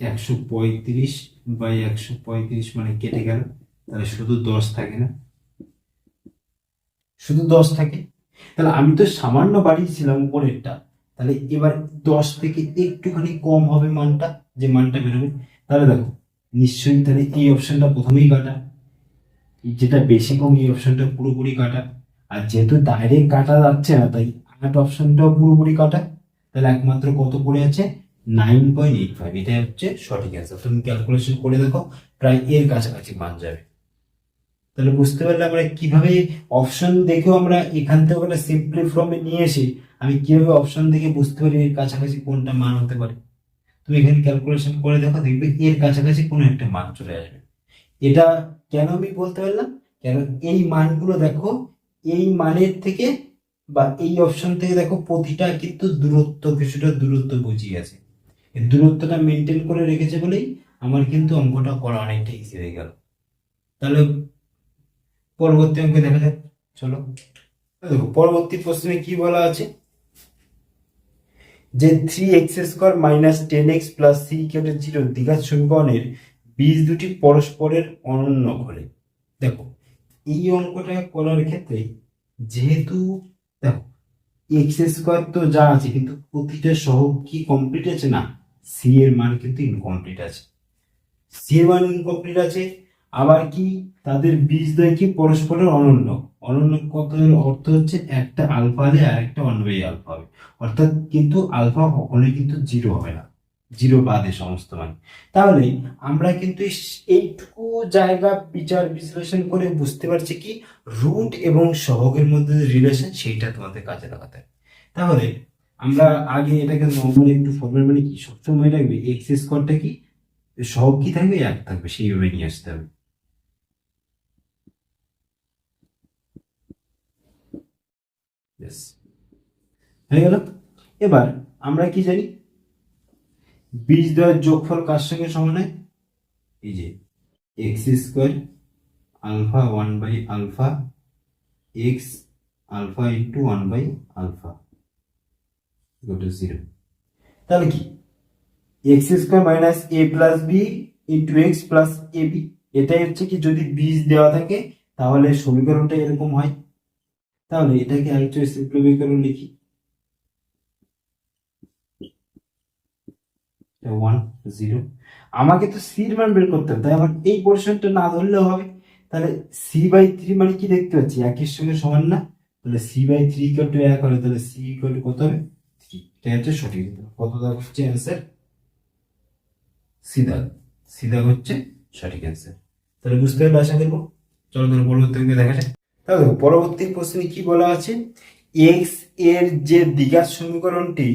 135/135 মানে কেটে গেল, তাহলে শুধু 10 থাকে না, শুধু 10 থাকে। তাহলে আমি তো সামান্য বাড়িয়েছিলাম উপরেরটা, তাহলে এবার 10 থেকে একটুখানি কম হবে মানটা, যে মানটা বেরোবে। তাহলে দেখো নিশ্চয়ই তাহলে এই অপশনটা প্রথমেই কাটা, যেটা বেশি কম এই অপশনটা পুরোপুরি কাটা। আর যেহেতু ডাইরেক্ট কাটা যাচ্ছে না, তাই 8 অপশনটাও পুরোপুরি কাটা। তাহলে একমাত্র কত পড়ে আছে, 9.85, এটাই হচ্ছে সঠিক অ্যান্সার। তুমি ক্যালকুলেশন করে দেখো, প্রায় এর কাছাকাছি মান যাবে। তাহলে বুঝতে পারলে আমরা কিভাবে অপশন দেখেও আমরা এখান থেকে একটা সিম্পলি ফর্মে নিয়ে এসে আমি কিভাবে অপশন দেখে বুঝতে পারি এর কাছাকাছি কোনটা মান হতে পারে। তুমি এখানে ক্যালকুলেশন করে দেখো, দেখবে এর কাছাকাছি কোনো একটা মান চলে আসবে। এটা কেন আমি বলতে পারলাম, কারণ এই মানগুলো দেখো, এই মানের থেকে বা এই অপশন থেকে দেখো প্রতিটা কিন্তু দূরত্ব, কিছুটা দূরত্ব বুঝিয়ে আছে। এই দূরত্বটা মেনটেন করে রেখেছে বলেই আমার কিন্তু অঙ্কটা করা অনেকটা ইজি হয়ে গেল। তাহলে পরবর্তী অঙ্কে দেখা যাক, চলো। দেখো পরবর্তী প্রশ্নে কি বলা আছে, যে 3x² minus 10x plus c equal 0 দ্বিঘাত সমীকরণের বীজ দুটি পরস্পরের অনন্য হলে। দেখো এই অঙ্কটা করার ক্ষেত্রে যেহেতু দেখো x² তো যা আছে, কিন্তু প্রতিটা সহগ কি কমপ্লিট আছে না, c এর মান কিন্তু ইনকমপ্লিট আছে, সি এর মান ইনকমপ্লিট আছে। আবার কি তাদের বীজদ্বয় কি পরস্পরের অনন্য, অনন্য কথার অর্থ হচ্ছে একটা আলফা হলে আর একটা 1/আলফা হবে, অর্থাৎ কিন্তু আলফা কখনোই কিন্তু জিরো হবে না, জিরো বাদে সমস্ত মান। তাহলে আমরা কিন্তু এইটুকু জায়গা বিচার বিশ্লেষণ করে বুঝতে পারছি কি রুট এবং সহগের মধ্যে যে রিলেশন সেইটা তোমাদের কাজে লাগাতে হবে। তাহলে আমরা আগে এটাকে নর্মালি একটু ফর্মের মানে কি সবসময় রাখবে, x² কি সহগ কি থাকবে, এক থাকবে, সেইভাবে নিয়ে আসতে হবে। Yes. হয়ে গেল। এবার আমরা কি জানি, বীজদ্বয়ের যোগফল কার সঙ্গে সমান হয়, এই যে x² আলফা 1/আলফা x আলফা ইন্টু 1/আলফা ইকুয়াল টু 0। তাহলে কি x² minus a plus b into x plus a b, এটাই হচ্ছে কি যদি বীজ দেওয়া থাকে তাহলে সমীকরণটা এরকম হয়। তাহলে এটাকে আরেকটু সিম্পলিফাই লিখি, 1 0। আমাকে তো সির মান বের করতে হবে, তাই আমার এই পোর্শনটা না ধরলেও হবে। তাহলে c/3 মানে কি দেখতে পাচ্ছি, একের সঙ্গে সমান না, তাহলে c/3 ইকুয়াল টু 1 হলে তাহলে c ইকুয়াল টু কত হবে, 3। এটা হচ্ছে সঠিক কত দাগ হচ্ছে অ্যান্সার, সি দাগ, সি দাগ হচ্ছে সঠিক অ্যান্সার। তাহলে বুঝতে পারলে আশা করবো। চলো তাহলে পরবর্তী অঙ্কে দেখা যায়। তাহলে পরবর্তী প্রশ্নে কি বলা আছে, এক্স এর যে দ্বিঘাত সমীকরণটি,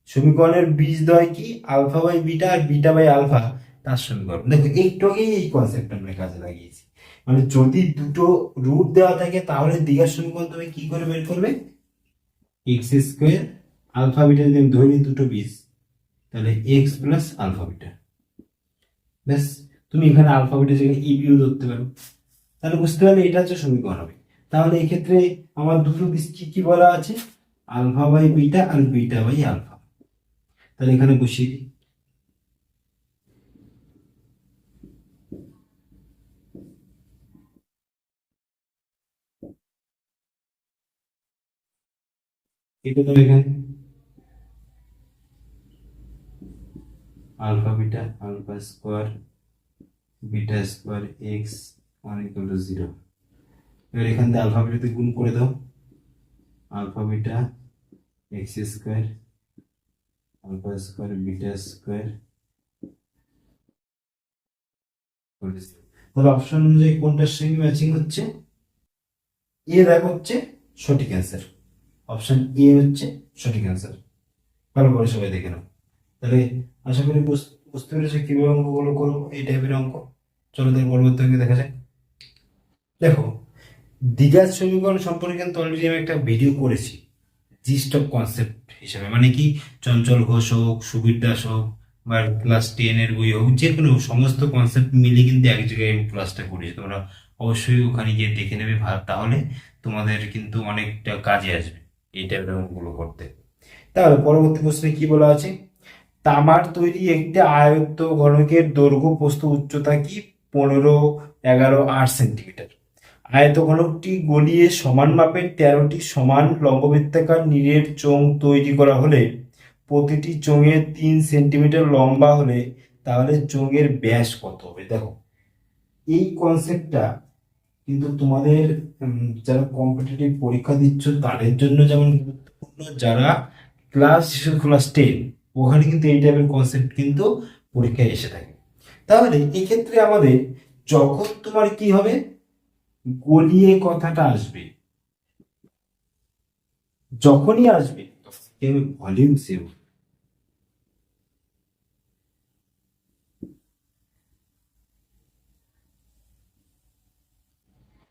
সমীকরণের বীজদ্বয় কি আলফা বাই বিটা আর বিটা বাই আলফা, তার সমীকরণ। দেখো একটু আগেই এই কনসেপ্ট আমরা কাজে লাগিয়েছি, মানে যদি দুটো রুট দেওয়া থাকে তাহলে দ্বিঘাত সমীকরণ তুমি কি করে বের করবে, x² আলফা বিটা যদি আমি ধরে নিই দুটো বীজ, তাহলে এক্স প্লাস আলফা বিটা, ব্যাস। তুমি এখানে আলফা বিটা জায়গায় ইবিও ধরতে পারো, তাহলে বুঝতে পারলে এটা হচ্ছে সমীকরণ হবে। তাহলে এই ক্ষেত্রে আমার দুটো বীজ কি কি বলা আছে, আলফা বাই বিটা আর বিটা বাই আলফা। তাহলে এখানে বসিয়ে দিই, এটা তো এখানে alpha beta alpha square beta square x 1 = 0। এবার এখান থেকে আলফা বিটাতে গুণ করে দাও, alpha beta x square alpha square beta square. তাহলে অপশন অনুযায়ী কোনটার সঙ্গে ম্যাচিং হচ্ছে? এ দেখ হচ্ছে সঠিক অ্যান্সার, অপশন এ হচ্ছে সঠিক অ্যান্সার। ভালো করে সবাই দেখে নাও। তাহলে আশা করি বুঝতে পেরেছো কিভাবে অঙ্কগুলো করবো, এই টাইপের অঙ্ক। চলো তাহলে পরবর্তী অঙ্কে দেখা যায়। দেখো, দ্বিঘাত সমীকরণ সম্পর্কে কিন্তু অলরেডি আমি একটা ভিডিও করেছি জিস্ট অফ কনসেপ্ট হিসেবে, মানে কি চঞ্চল ঘোষ হোক, সুবীর দাস হোক, বা ক্লাস 10-এর বই হোক, যে কোনো সমস্ত কনসেপ্ট মিলে কিন্তু এক জায়গায় আমি ক্লাসটা করেছি। তোমরা অবশ্যই ওখানে গিয়ে দেখে নেবে, তাহলে তোমাদের কিন্তু অনেকটা কাজে আসবে এই টাইপের অঙ্কগুলো করতে। তাহলে পরবর্তী প্রশ্নে কি বলা আছে? তামার তৈরি একটি আয়ত্ত ঘনকের দৈর্ঘ্য প্রস্থ উচ্চতা কি 15, 11, 8 সেন্টিমিটার। আয়তঘনকটি গলিয়ে সমান মাপের 13টি সমান লম্ববৃত্তাকার নীরের চোঙ তৈরি করা হলে প্রতিটি চোঙের 3 সেন্টিমিটার লম্বা হলে তাহলে চোঙের ব্যাস কত হবে? দেখো, এই কনসেপ্টটা কিন্তু তোমাদের যারা কম্পিটিটিভ পরীক্ষা দিচ্ছ তাদের জন্য যেমন গুরুত্বপূর্ণ, যারা ক্লাস 10 ওখানে কিন্তু এই টাইপের কনসেপ্ট কিন্তু পরীক্ষায় এসে থাকে। তাহলে এক্ষেত্রে আমাদের যখন তোমার কি হবে, গলিয়ে কথাটা আসবে, যখনই আসবে ভলিউম সেভ।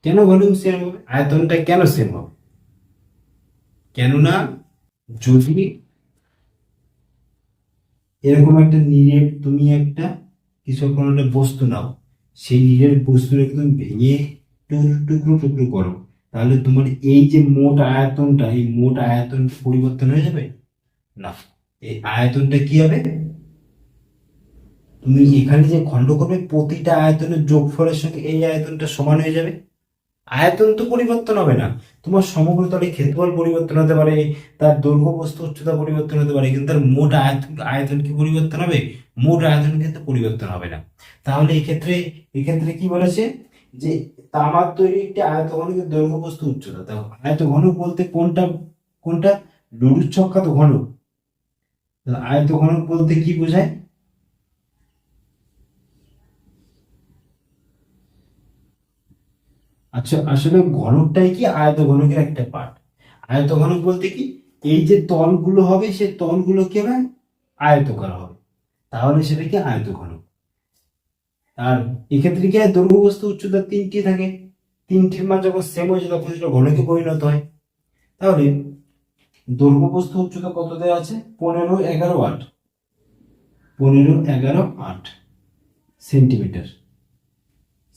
কেন ভলিউম সেম হবে? আয়তনটা কেন সেম হবে? কেননা যদি এরকম একটা নীরের তুমি একটা কিছু কোনো একটা বস্তু নাও, সেই নীরের বস্তুটাকে তুমি ভেঙে টুকরো টুকরো করো, তাহলে তোমার এই যে মোট আয়তনটা, এই মোট আয়তন পরিবর্তন হয়ে যাবে না। এই আয়তনটা কি হবে, তুমি এখানে যে খণ্ড করবে প্রতিটা আয়তনের যোগফলের সঙ্গে এই আয়তনটা সমান হয়ে যাবে। আয়তন তো পরিবর্তন হবে না, তোমার সমগ্রতলের ক্ষেত্রফল পরিবর্তন হতে পারে, তার দৈর্ঘ্য প্রস্থ উচ্চতা পরিবর্তন হতে পারে, কিন্তু তার মোট আয়তন আয়তন কি পরিবর্তন হবে? মোট আয়তন কিন্তু পরিবর্তন হবে না। তাহলে এক্ষেত্রে কি বলেছে যে তামার তৈরি একটি আয়তঘনকের দৈর্ঘ্য প্রস্থ উচ্চতা। দেখো, আয়তঘনক বলতে কোনটা কোনটা? লুডুর ছক্কা তো ঘনক। আয়তঘনক বলতে কি বোঝায়? আচ্ছা, আসলে ঘনকটাই কি আয়তঘনকের একটা পার্ট। আয়তঘনক বলতে কি, এই যে তলগুলো হবে সে তলগুলো কি হবে? আয়তকার হবে, তাহলে সেটা কি আয়তঘনক। আর এক্ষেত্রে কি হয়, দৈর্ঘ্য প্রস্থ উচ্চতা 3টি থাকে, 3টির মান যখন সেম হয়ে যায় তখন সেটা ঘনকে পরিণত হয়। তাহলে দৈর্ঘ্য প্রস্থ উচ্চতা কত দেওয়া আছে? 15, 11, 8, 15, 11, 8 সেন্টিমিটার,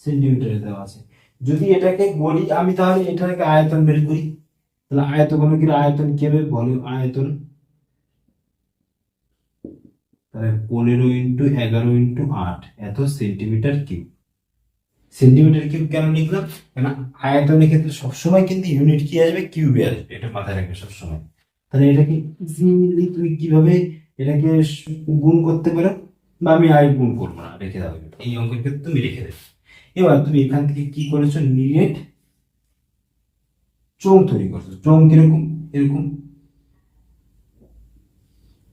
সেন্টিমিটারে দেওয়া আছে। যদি এটাকে বলি আমি, তাহলে এটাকে আয়তন বের করি, তাহলে আয়তঘনকের আয়তন কি হবে? ভলিউম আয়তন। তাহলে 15 × 11 × 8 এত সেন্টিমিটার কিউব। সেন্টিমিটার কিউব কেন লিখলাম? কেন আয়তনের ক্ষেত্রে সবসময় কিন্তু ইউনিট কি আসবে? কিউবে আসবে, এটা মাথায় রাখবে সবসময়। তাহলে এটাকে ইজিলি তুমি কিভাবে এটাকে গুণ করতে পারো, বা আমি আর গুণ করবো না, রেখে দাও, এই অঙ্কের ক্ষেত্রে তুমি রেখে দেবে। এবার তুমি এখান থেকে কি করেছো? নিরেট চোঙ তৈরি করছো। চোঙ কিরকম? এরকম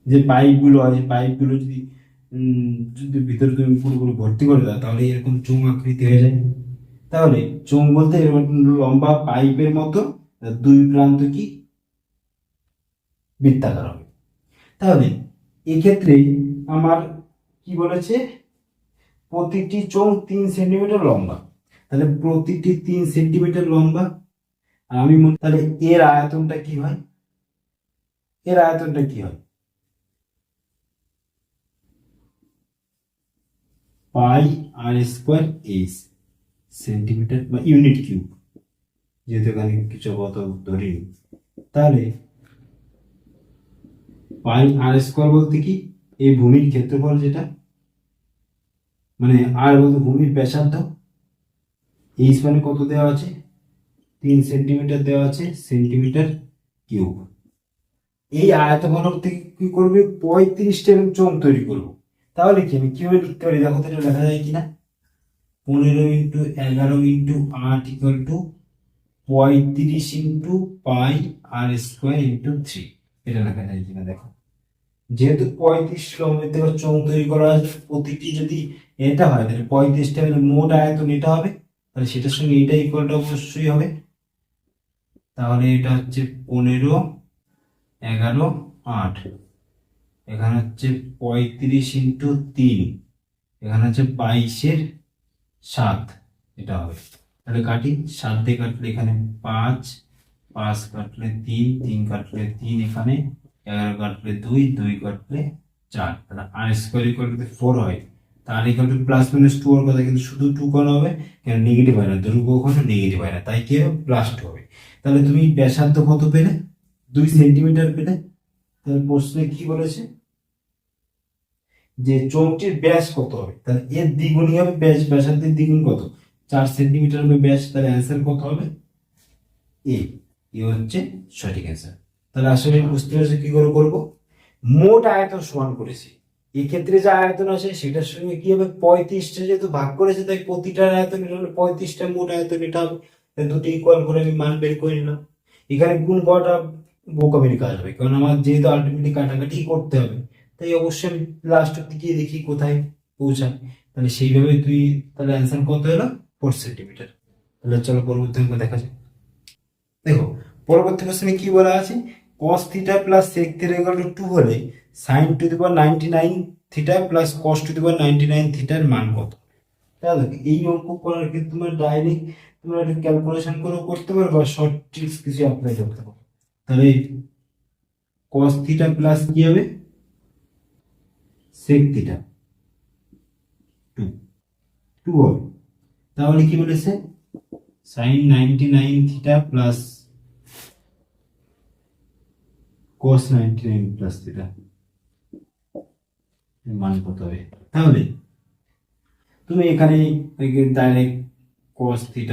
যে পাইপগুলো আছে, পাইপগুলো যদি ভিতরে তুমি পুরোপুরি ভর্তি করে দাও তাহলে এরকম চোঙ আকৃতি হয়ে যায়। তাহলে চোঙ বলতে এরকম লম্বা পাইপের মতো, দুই প্রান্ত কি বৃত্তাকার হবে। তাহলে এক্ষেত্রে আমার কি বলেছে? প্রতিটি চোঙ 3 সেন্টিমিটার লম্বা, তাহলে প্রতিটি 3 সেন্টিমিটার লম্বা। আমি তাহলে এর আয়তনটা কি হয়? এর আয়তনটা কি হয়? পাই আর স্কোয়ার এইচ সেন্টিমিটার বা ইউনিট কিউব, যেহেতু এখানে কিছু কত ধরিনি। তাহলে পাই আর স্কোয়ার বলতে কি, এই ভূমির ক্ষেত্রফল, যেটা মানে আর বলতে ভূমির ব্যাসার্ধ, এইচ মানে কত দেওয়া আছে? 3 সেন্টিমিটার দেওয়া আছে, সেন্টিমিটার কিউব। এই আয়তঘনক থেকে কি করবে? 35টা চোঙ তৈরি করবো। তাহলে কি আমি কিভাবে লিখতে পারি? দেখো তো এটা লেখা যায় কিনা। 15 × 8 = 35 × 3 এটা লেখা যায় কিনা দেখো। যেহেতু 35 লম্বের থেকে চোঙ তৈরি করা আছে, প্রতিটি যদি এটা হয় তাহলে 35টা হলে মোট আয়তন এটা হবে, তাহলে সেটার সঙ্গে এটা ইকুয়ালটা অবশ্যই হবে। তাহলে এটা হচ্ছে 15, 11, 8, এখানে হচ্ছে 35 × 3, এখানে হচ্ছে 22/7 এটা হবে। তাহলে কাটি, 7 দিয়ে কাটলে এখানে 5, 5 কাটলে 3, 3 কাটলে 3, এখানে 11 কাটলে 2, 2 কাটলে 4, তাহলে r² = 4 হয়। তার +-2 এর কথা, কিন্তু শুধু 2 কেন হবে, কেন নেগেটিভ হয় না, দৈর্ঘ্য কখনো নেগেটিভ হয় না, তাই কি হবে +2 হবে। তাহলে তুমি ব্যাসার্ধ কত পেলে, 2 সেন্টিমিটার পেলে। তাহলে প্রশ্নে কি বলেছে যে চোঙটির ব্যাস কত হবে, তাহলে এর দ্বিগুণই হবে ব্যাস, ব্যাসার্ধের দ্বিগুণ কত, 4 সেন্টিমিটার হবে ব্যাস, তাহলে অ্যান্সার কত হবে এ। এ হচ্ছে সঠিক অ্যান্সার। তাহলে আসলে বুঝতে পারছি কি করে করব, মোট আয়তন সমান করেছি, এক্ষেত্রে যে আয়তন আছে সেটার সঙ্গে কি হবে 35টা যেহেতু ভাগ করেছে, তাই প্রতিটার আয়তন এটা হলো 35টা, মোট আয়তন এটা হবে। দুটো ইকুয়াল করে আমি মান বের করে নিলাম। এখানে গুণ করাটা বোকামির কাজ হবে, কারণ আমার যেহেতু আলটিমেটলি কাটাকাটি করতে হবে, তাই অবশ্যই আমি লাস্টের দিকে দেখি কোথায় পৌঁছায়। তাহলে সেইভাবে তুই, তাহলে অ্যান্সার কত হলো 4 সেন্টিমিটার। তাহলে চলো পরবর্তী অঙ্ক দেখা যাক। দেখো পরবর্তী কোশ্চেনে কি বলা আছে, cos θ + sec θ = 2 হলে sin to the power 99 θ + cos to the power 99 θ এর মান কত। তাহলে এই অঙ্ক করার ক্ষেত্রে তোমরা ডাইরেক্ট তোমরা একটা ক্যালকুলেশন করে করতে পারো, বা শর্ট ট্রিক্স কিছু অ্যাপ্লাই করতে পারো। তাহলে cos θ প্লাস কি হবে sec θ 2 2 হবে। তাহলে কি বলেছে sin 99 θ প্লাস cos 99 প্লাস θ এর মান কত হবে। তাহলে তুমি এখানে ডাইরেক্ট cos θ =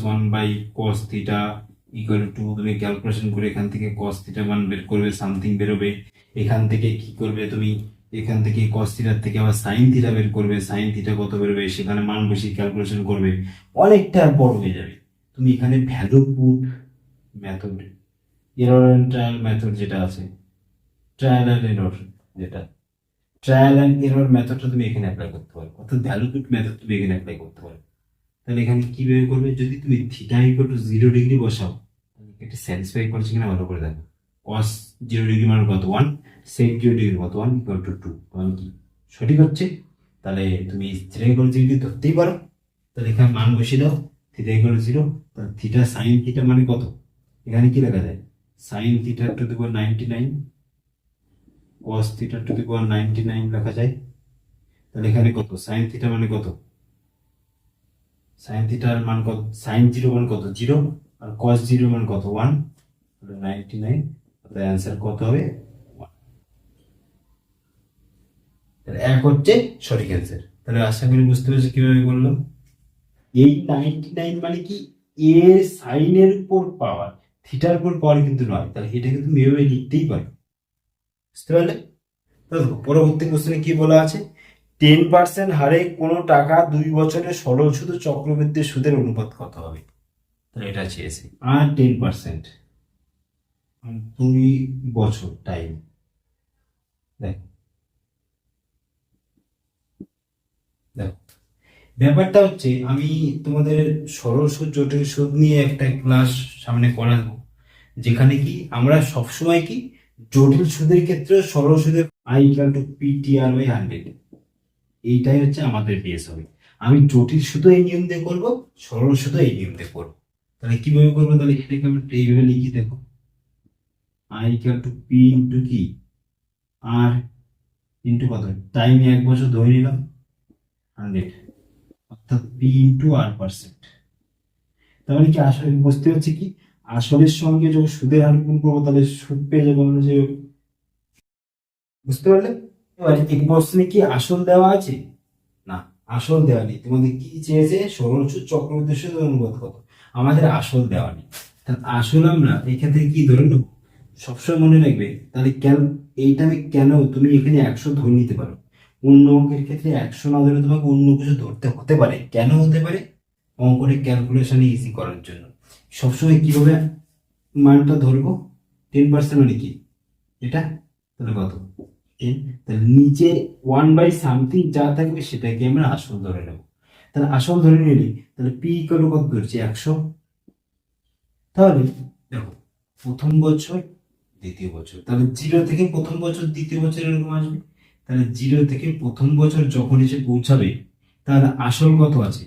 +1/cos θ = 2 তুমি ক্যালকুলেশন করে এখান থেকে cos θ মান বের করবে, সামথিং বেরোবে। এখান থেকে কি করবে তুমি, এখান থেকে cos θ থেকে আবার sin θ বের করবে, sin θ কত বেরোবে সেখানে মান বসিয়ে ক্যালকুলেশন করবে, অনেকটা বড় হয়ে যাবে। তুমি এখানে value put method, error and trial method যেটা আছে, ট্রায়াল এন্ড এরর, যেটা ট্রায়াল এন্ড এরর মেথডটা তুমি এখানে অ্যাপ্লাই করতে পারো, অর্থাৎ ভ্যালু পুট মেথড তুমি এখানে অ্যাপ্লাই করতে পারো। তাহলে এখানে কি বের করবে, যদি তুমি θ = 0 ডিগ্রি বসাও, এটা স্যাটিসফাই করছে কিনা ভালো করে দেখো। cos 0 ডিগ্রি মানে কত 1, sec 0 ডিগ্রি কত 1 = 2, তখন কি সঠিক হচ্ছে। তাহলে তুমি θ = 0 ধরতেই পারো। তাহলে এখানে মান বসিয়ে দাও, θ = 0, তাহলে θ sin θ মানে কত, এখানে কি লেখা যায় sin θ to the power 99 cos θ to the power 99 লেখা যায়। তাহলে এখানে কত sin θ মানে কত, sin θ এর মান কত, sin 0 মান কত 0, আর cos 0 মান কত 1, তাহলে 99, তাহলে অ্যানসার কত হবে 1। তাহলে 1 হচ্ছে সঠিক অ্যানসার। তাহলে আশা করি বুঝতে পেরেছো কিভাবে বললাম। এই 99 মানে কি, এর সাইনের উপর পাওয়ার, থিটার উপর পাওয়ার কিন্তু নয়। তাহলে এটাকে তুমি এভাবে লিখতেই পারো, বুঝতে পারলে। দেখো পরবর্তী কোশ্চেনে কি বলা আছে, 10% হারে কোনো টাকা 2 বছরের সরল সুদ ও চক্রবৃদ্ধি সুদের অনুপাত কত হবে। তাহলে এটা চেয়েছে, আর 10% 2 বছর টাইম। দেখো দেখো ব্যাপারটা হচ্ছে, আমি তোমাদের সরল সুদ জটিল সুদ নিয়ে একটা ক্লাস সামনে করাবো, যেখানে কি আমরা সবসময় কি জটিল সুদের ক্ষেত্রে সরল সুদের I = PTR/100, এইটাই হচ্ছে আমাদের বেস হবে। আমি জটিল সুদও এই নিয়ম দিয়ে করবো, সরল সুদও এই নিয়ম দিয়ে করবো। তাহলে কিভাবে করবো, তাহলে এটাকে আমরা এইভাবে লিখি, দেখো I = P * কি আর ইন্টু কত, টাইম 1 বছর ধরে নিলাম 100, অর্থাৎ P * R%। তাহলে কি আসলে বুঝতে হচ্ছে কি, আসলের সঙ্গে যখন সুদের হার গুণ করবো তাহলে সুদ পেয়ে যাবো আমরা, যে বুঝতে পারলে। এবার এই প্রশ্নে কি আসল দেওয়া আছে, না আসল দেওয়া নেই। তোমাদের কি চেয়েছে, সরল সুদ চক্রবৃদ্ধি সুদের অনুপাত কত, আমাদের আসল দেওয়া নেই। তাহলে আসল আমরা এখান থেকে কি ধরে নেবো, সবসময় মনে রাখবে। তাহলে কেন এইটা আমি কেন, তুমি এখানে 100 ধরে নিতে পারো, অন্য অঙ্কের ক্ষেত্রে 100 না ধরে তোমাকে অন্য কিছু ধরতে হতে পারে। কেন হতে পারে? অঙ্কটা ক্যালকুলেশনে ইজি করার জন্য। সবসময় কিভাবে মানটা ধরবো? 10% মানে কি এটা, তাহলে কত 10, তাহলে নিচে 1/something যা থাকবে সেটাকে আমরা আসল ধরে নেব। তাহলে আসল ধরে নিলি, তাহলে পি ইকুয়াল কত ধরছি 100। তাহলে দেখো প্রথম বছর দ্বিতীয় বছর, তাহলে 0 থেকে প্রথম বছর দ্বিতীয় বছর এরকম আসবে। তাহলে 0 থেকে প্রথম বছর যখন এসে পৌঁছাবে, তাহলে আসল কত আছে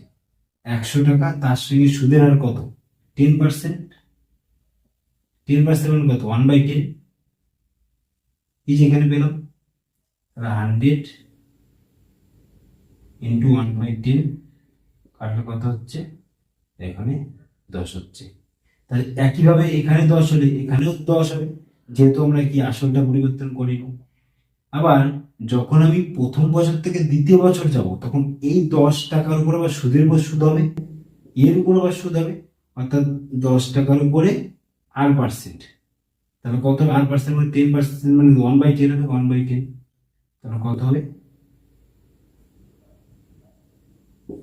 100 টাকা, তার সঙ্গে সুদের হার কত 10%। 10% মানে কত 1/10। এই যে এখানে পেলাম, তাহলে 100 ইন্টু 1/10 কাটলে কত হচ্ছে, এখানে 10 হচ্ছে। তাহলে একইভাবে এখানে 10 হলে এখানেও 10 হবে, যেহেতু আমরা কি আসলটা পরিবর্তন করিনি। আবার যখন আমি প্রথম বছর থেকে দ্বিতীয় বছর যাব, তখন এই 10 টাকার উপর আবার সুদের উপর সুদ হবে, এর উপর আবার সুদ হবে, অর্থাৎ 10 টাকার উপরে R%। তাহলে কত হবে R% মানে 10%, মানে 1/10 হবে, 1/10। তাহলে কত হবে,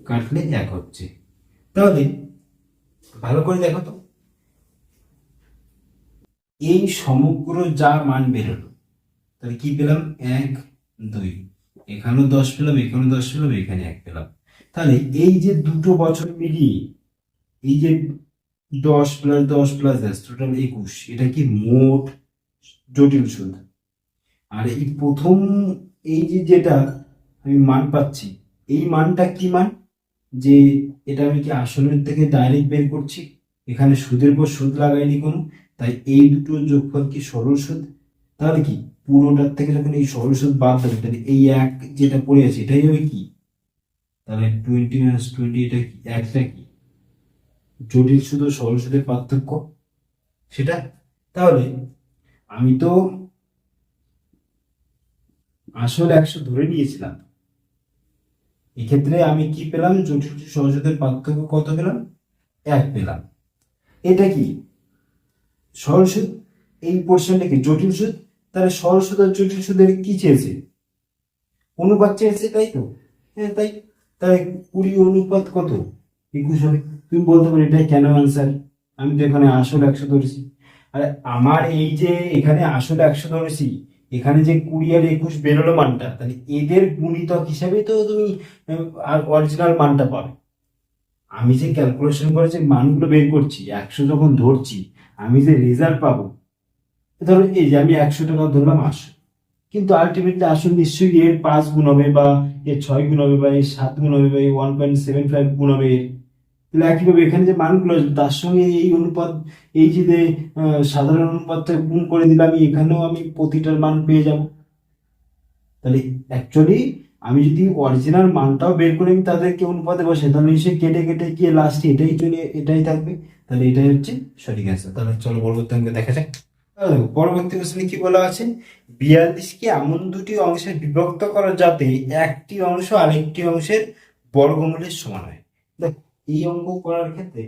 কাটলে 1 হচ্ছে। তাহলে ভালো করে দেখো তো, এই সমগ্র যা মান বেরোলো, তাহলে কি পেলাম 1 2, এখানেও 10 পেলাম, এখানেও 10 পেলাম, এখানে 1 পেলাম। তাহলে এই যে দুটো বছর মিলিয়ে এই যে 10 প্লাস 10 প্লাস 10 টোটাল 21, এটা কি মোট জটিল সুদ। আর এই প্রথম এই যে যেটা আমি মান পাচ্ছি, এই মানটা কি মান, যে এটা আমি কি আসলের থেকে ডাইরেক্ট বের করছি, এখানে সুদের পর সুদ লাগাইনি কোনো, তাই এই দুটো যোগফল কি সরল সুদ। তাহলে কি পুরোটার থেকে যখন এই সরল সুদ বাদ দেবে, তাহলে এই 1 যেটা পড়ে আছে এটাই হবে কি, তাহলে 20 - 20 এটা কি, একটা কি জটিল সুদ ও সরল সুদের পার্থক্য সেটা। তাহলে আমি তো আসল 100 ধরে নিয়েছিলাম, এক্ষেত্রে আমি কি পেলাম, জটিল সুদ সরল সুদের পার্থক্য কত পেলাম, 1 পেলাম। এটা কি সরল সুদ, এই পোর্শনটা কি জটিল সুদ। তাহলে সরল সুদ আর জটিল সুদের কি চেয়েছে, অনুপাত চেয়েছে, তাই তো? হ্যাঁ তাই। তাহলে 20 অনুপাত কত 21 হবে। তুমি বলতে পারো এটা কেন আনসার, আমি তো এখানে আসল 100 ধরেছি। আরে আমার এই যে এখানে আসল 100 ধরেছি, এখানে যে 20 আর 21 বেরোলো মানটা, তাহলে এদের গুণিতক হিসাবে তো তুমি অরিজিনাল মানটা পাবে। আমি যে ক্যালকুলেশন করে যে মানগুলো বের করছি 100 যখন ধরছি, আমি যে রেজাল্ট পাবো, ধরো এই যে আমি 100 টাকা ধরলাম আসল, কিন্তু আলটিমেটলি আসল নিশ্চয়ই এর 5 গুণ হবে, বা এর 6 গুণ হবে, বা এর 7 গুণ হবে, বা এই 1.75 গুণ হবে এর। তাহলে একইভাবে এখানে যে মানগুলো আছে তার সঙ্গে এই অনুপাত, এই যে সাধারণ অনুপাতটা গুণ করে দিলে আমি এখানেও আমি প্রতিটার মান পেয়ে যাব। তাহলে অ্যাকচুয়ালি আমি যদি অরিজিনাল মানটাও বের করে আমি তাদেরকে অনুপাতে বসে, তাহলে নিশ্চয়ই কেটে কেটে গিয়ে লাস্টে এটাই থাকবে। তাহলে এটাই হচ্ছে সঠিক অ্যান্সার। তাহলে চলো পরবর্তী অঙ্কে দেখা যাক। পরবর্তী প্রশ্নে কি বলা আছে, 42কে এমন দুটি অংশে বিভক্ত করা যাতে একটি অংশ আরেকটি অংশের বর্গমূলের সমান হয়। দেখো এই অঙ্ক করার ক্ষেত্রে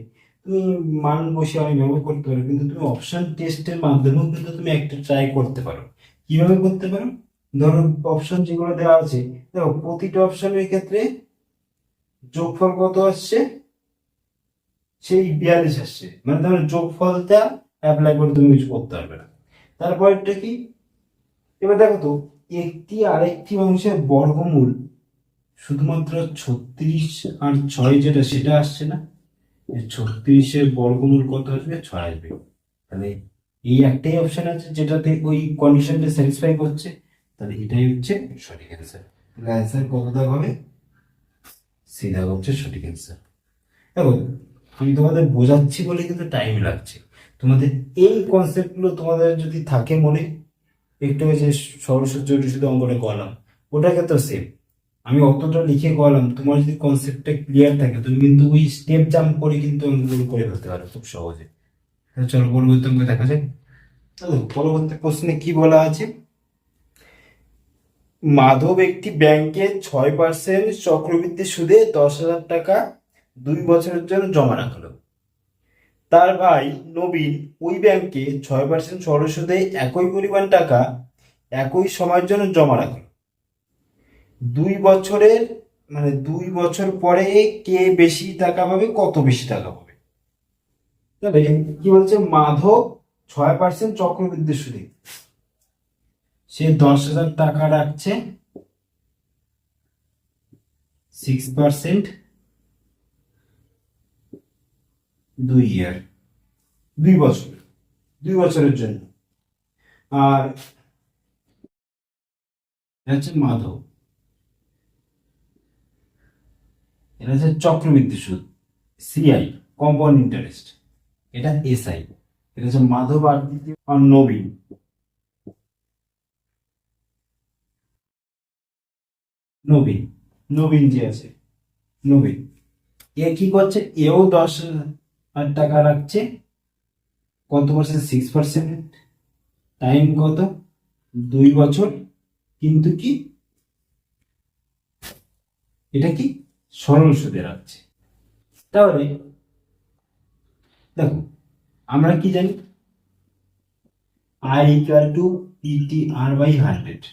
তুমি মান বসে আমি ব্যবহার করতে পারো, কিন্তু তুমি অপশন টেস্টের মাধ্যমেও কিন্তু তুমি একটা ট্রাই করতে পারো। কিভাবে করতে পারো, ধরো অপশন যেগুলো দেওয়া আছে, দেখো প্রতিটা অপশনের ক্ষেত্রে যোগফল কত আসছে, সেই 42 আসছে, মানে তোমার যোগফলটা অ্যাপ্লাই করে তুমি কিছু করতে পারবে না। তারপরটা কি, এবার দেখো তো একটি আরেকটি অংশের বর্গমূল শুধুমাত্র 36 আর 6 যেটা সেটা আসছে না, 36-এর বর্গমূল কত আসবে, 6 আসবে। তাহলে এই একটাই অপশন আছে যেটাতে ওই কন্ডিশনটা স্যাটিসফাই করছে, তাহলে এটাই হচ্ছে সঠিক অ্যান্সার। তাহলে অ্যান্সার কত দাগ হবে, সি দাগ হচ্ছে সঠিক অ্যান্সার। দেখো আমি তোমাদের বোঝাচ্ছি বলে কিন্তু টাইম লাগছে, তোমাদের এই কনসেপ্টগুলো তোমাদের যদি থাকে মনে, একটু যে সরস্বতী শুধু অঙ্কটা করলাম ওটার ক্ষেত্রে সেম, আমি অতটা লিখে করলাম, তোমার যদি কনসেপ্টটা ক্লিয়ার থাকে তুমি কিন্তু ওই স্টেপ জাম্প করে কিন্তু অঙ্কগুলো করে ফেলতে পারো খুব সহজে। চলো পরবর্তী অঙ্ক দেখা যাক। পরবর্তী প্রশ্নে কি বলা আছে, মাধব একটি ব্যাংকে 6% চক্রবৃদ্ধি সুদে 10,000 টাকা 2 বছরের জন্য জমা রাখলো। তার ভাই নবীন ওই ব্যাংকে 6% সরল সুদে একই পরিমাণ টাকা একই সময়ের জন্য জমা রাখলো। 2 বছরের মানে 2 বছর পরে কে বেশি টাকা পাবে, কত বেশি টাকা পাবে। তাহলে কি বলছে, মাধব 6% চক্রবৃদ্ধি সুদে সে 10,000 টাকা রাখছে 6%, 2 ইয়ার, 2 বছর, 2 বছরের জন্য। আর এটা হচ্ছে মাধব, এটা হচ্ছে চক্রবৃদ্ধি সুদ, সিআই, কম্পাউন্ড ইন্টারেস্ট, এটা এসআই। এটা হচ্ছে মাধব আর দ্বিতীয় আর নবীন। নবীন, নবীন যে আছে, নবীন এ কি করছে, এও 10,000 টাকা রাখছে, কত পার্সেন্ট, 6%, টাইম কত, 2 বছর, কিন্তু কি এটা কি সরল সুদে রাখছে। তাহলে দেখো আমরা কি জানি, আই ইকুয়াল টু PTR/100।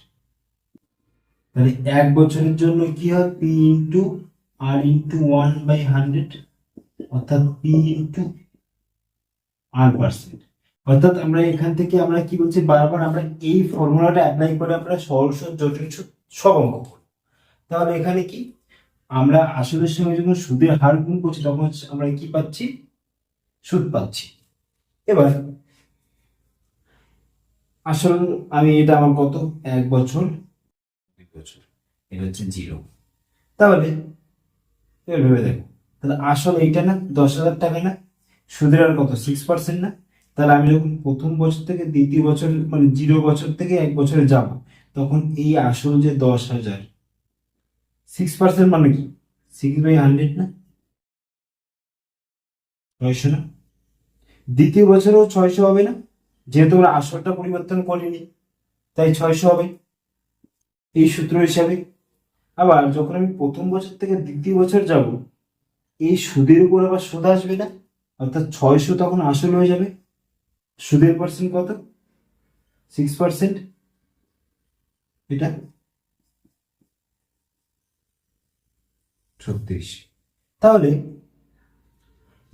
তাহলে 1 বছরের জন্য কি হয়, P ইন্টু R ইন্টু 1/100, অর্থাৎ P ইন্টু R%। অর্থাৎ আমরা এখান থেকে আমরা কি বলছি, বারবার আমরা এই ফর্মুলাটা অ্যাপ্লাই করে আমরা সরল সুদ, জটিল সুদ সব অঙ্ক করব। তাহলে এখানে কি আমরা আসলের সঙ্গে যখন সুদের হার গুণ করছি তখন আমরা কি পাচ্ছি, সুদ পাচ্ছি। এবার আসল, আমি এটা আমার কত, 1 বছর, 2 বছর, এটা হচ্ছে 0। তাহলে এবার ভেবে দেখো, তাহলে আসল এইটা না, 10,000 টাকা না, সুদের আর কত, 6% না। তাহলে আমি যখন প্রথম বছর থেকে দ্বিতীয় বছর মানে 0 বছর থেকে 1 বছরে যাব, তখন এই আসল যে 10,000, 6% মানে কি, 6/100 না, 600 না। দ্বিতীয় বছরেও 600 হবে না, যেহেতু আমরা আসলটা পরিবর্তন করিনি, তাই 600 হবে এই সূত্র হিসাবে। আবার যখন আমি প্রথম বছর থেকে দ্বিতীয় বছর যাব, এই সুদের উপর আবার সুদ আসবে না, অর্থাৎ 600 তখন আসল হয়ে যাবে। সুদের পার্সেন্ট কত, 6%, এটা 36। তাহলে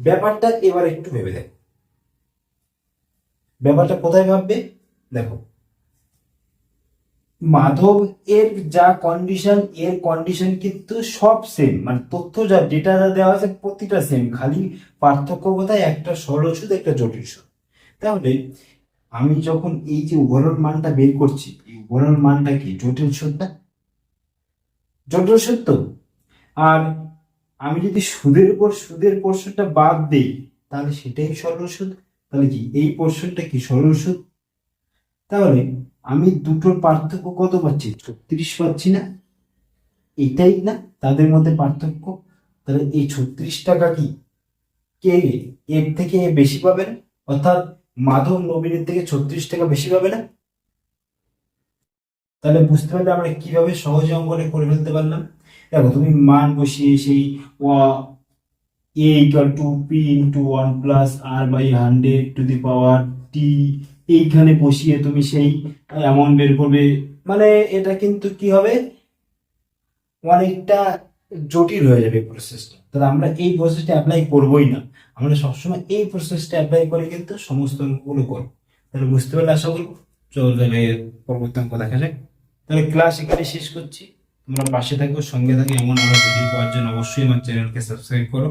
ব্যাপারটা এবার একটু ভেবে দেখো, ব্যাপারটা কোথায় ভাববে, দেখো মাধব এর যা কন্ডিশন, এর কন্ডিশন কিন্তু সব সেম, মানে তথ্য যা ডেটা যা দেওয়া আছে প্রতিটা সেম, খালি পার্থক্য কোথায়, একটা সরল সুদ একটা জটিল সুদ। তাহলে আমি যখন এই যে উদাহরণ মানটা বের করছি, এই উদাহরণ মানটা কি, জটিল সুদ না, জটিল সুদ তো। আর আমি যদি সুদের উপর সুদের পোর্শনটা বাদ দেই, তাহলে সেটাই সরল সুদ। তাহলে কি এই পোর্শনটা কি সরল সুদ। তাহলে আমি দুটোর পার্থক্য কত পাচ্ছি, 36 পাচ্ছি না, এটাই না তাদের মধ্যে পার্থক্য। তাহলে এই 36 টাকা কি কে এর থেকে বেশি পাবে না, অর্থাৎ মাধব নবীনের থেকে 36 টাকা বেশি পাবে না। তাহলে বুঝতে পারলে আমরা কিভাবে সহজে অঙ্কটা করে ফেলতে পারলাম। দেখো তুমি মান বসিয়ে সেই a equal to P into 1+r/100 এইখানে বসিয়ে তুমি সেই অ্যামাউন্ট বের করবে, মানে এটা কিন্তু কি হবে, অনেকটা জটিল হয়ে যাবে প্রসেসটা। তাহলে আমরা এই প্রসেসটা অ্যাপ্লাই করবোই না, আমরা সবসময় এই প্রসেসটা অ্যাপ্লাই করে কিন্তু সমস্ত অঙ্কগুলো করবো। তাহলে বুঝতে পারলে আশা করবো। চলো তাহলে পরবর্তী অঙ্ক দেখা যাক। তাহলে ক্লাস এখানে শেষ করছি। তোমরা পাশে থাকো, সঙ্গে থাকো, এমন আরো ভিডিও পাওয়ার জন্য অবশ্যই আমার চ্যানেলকে সাবস্ক্রাইব করো।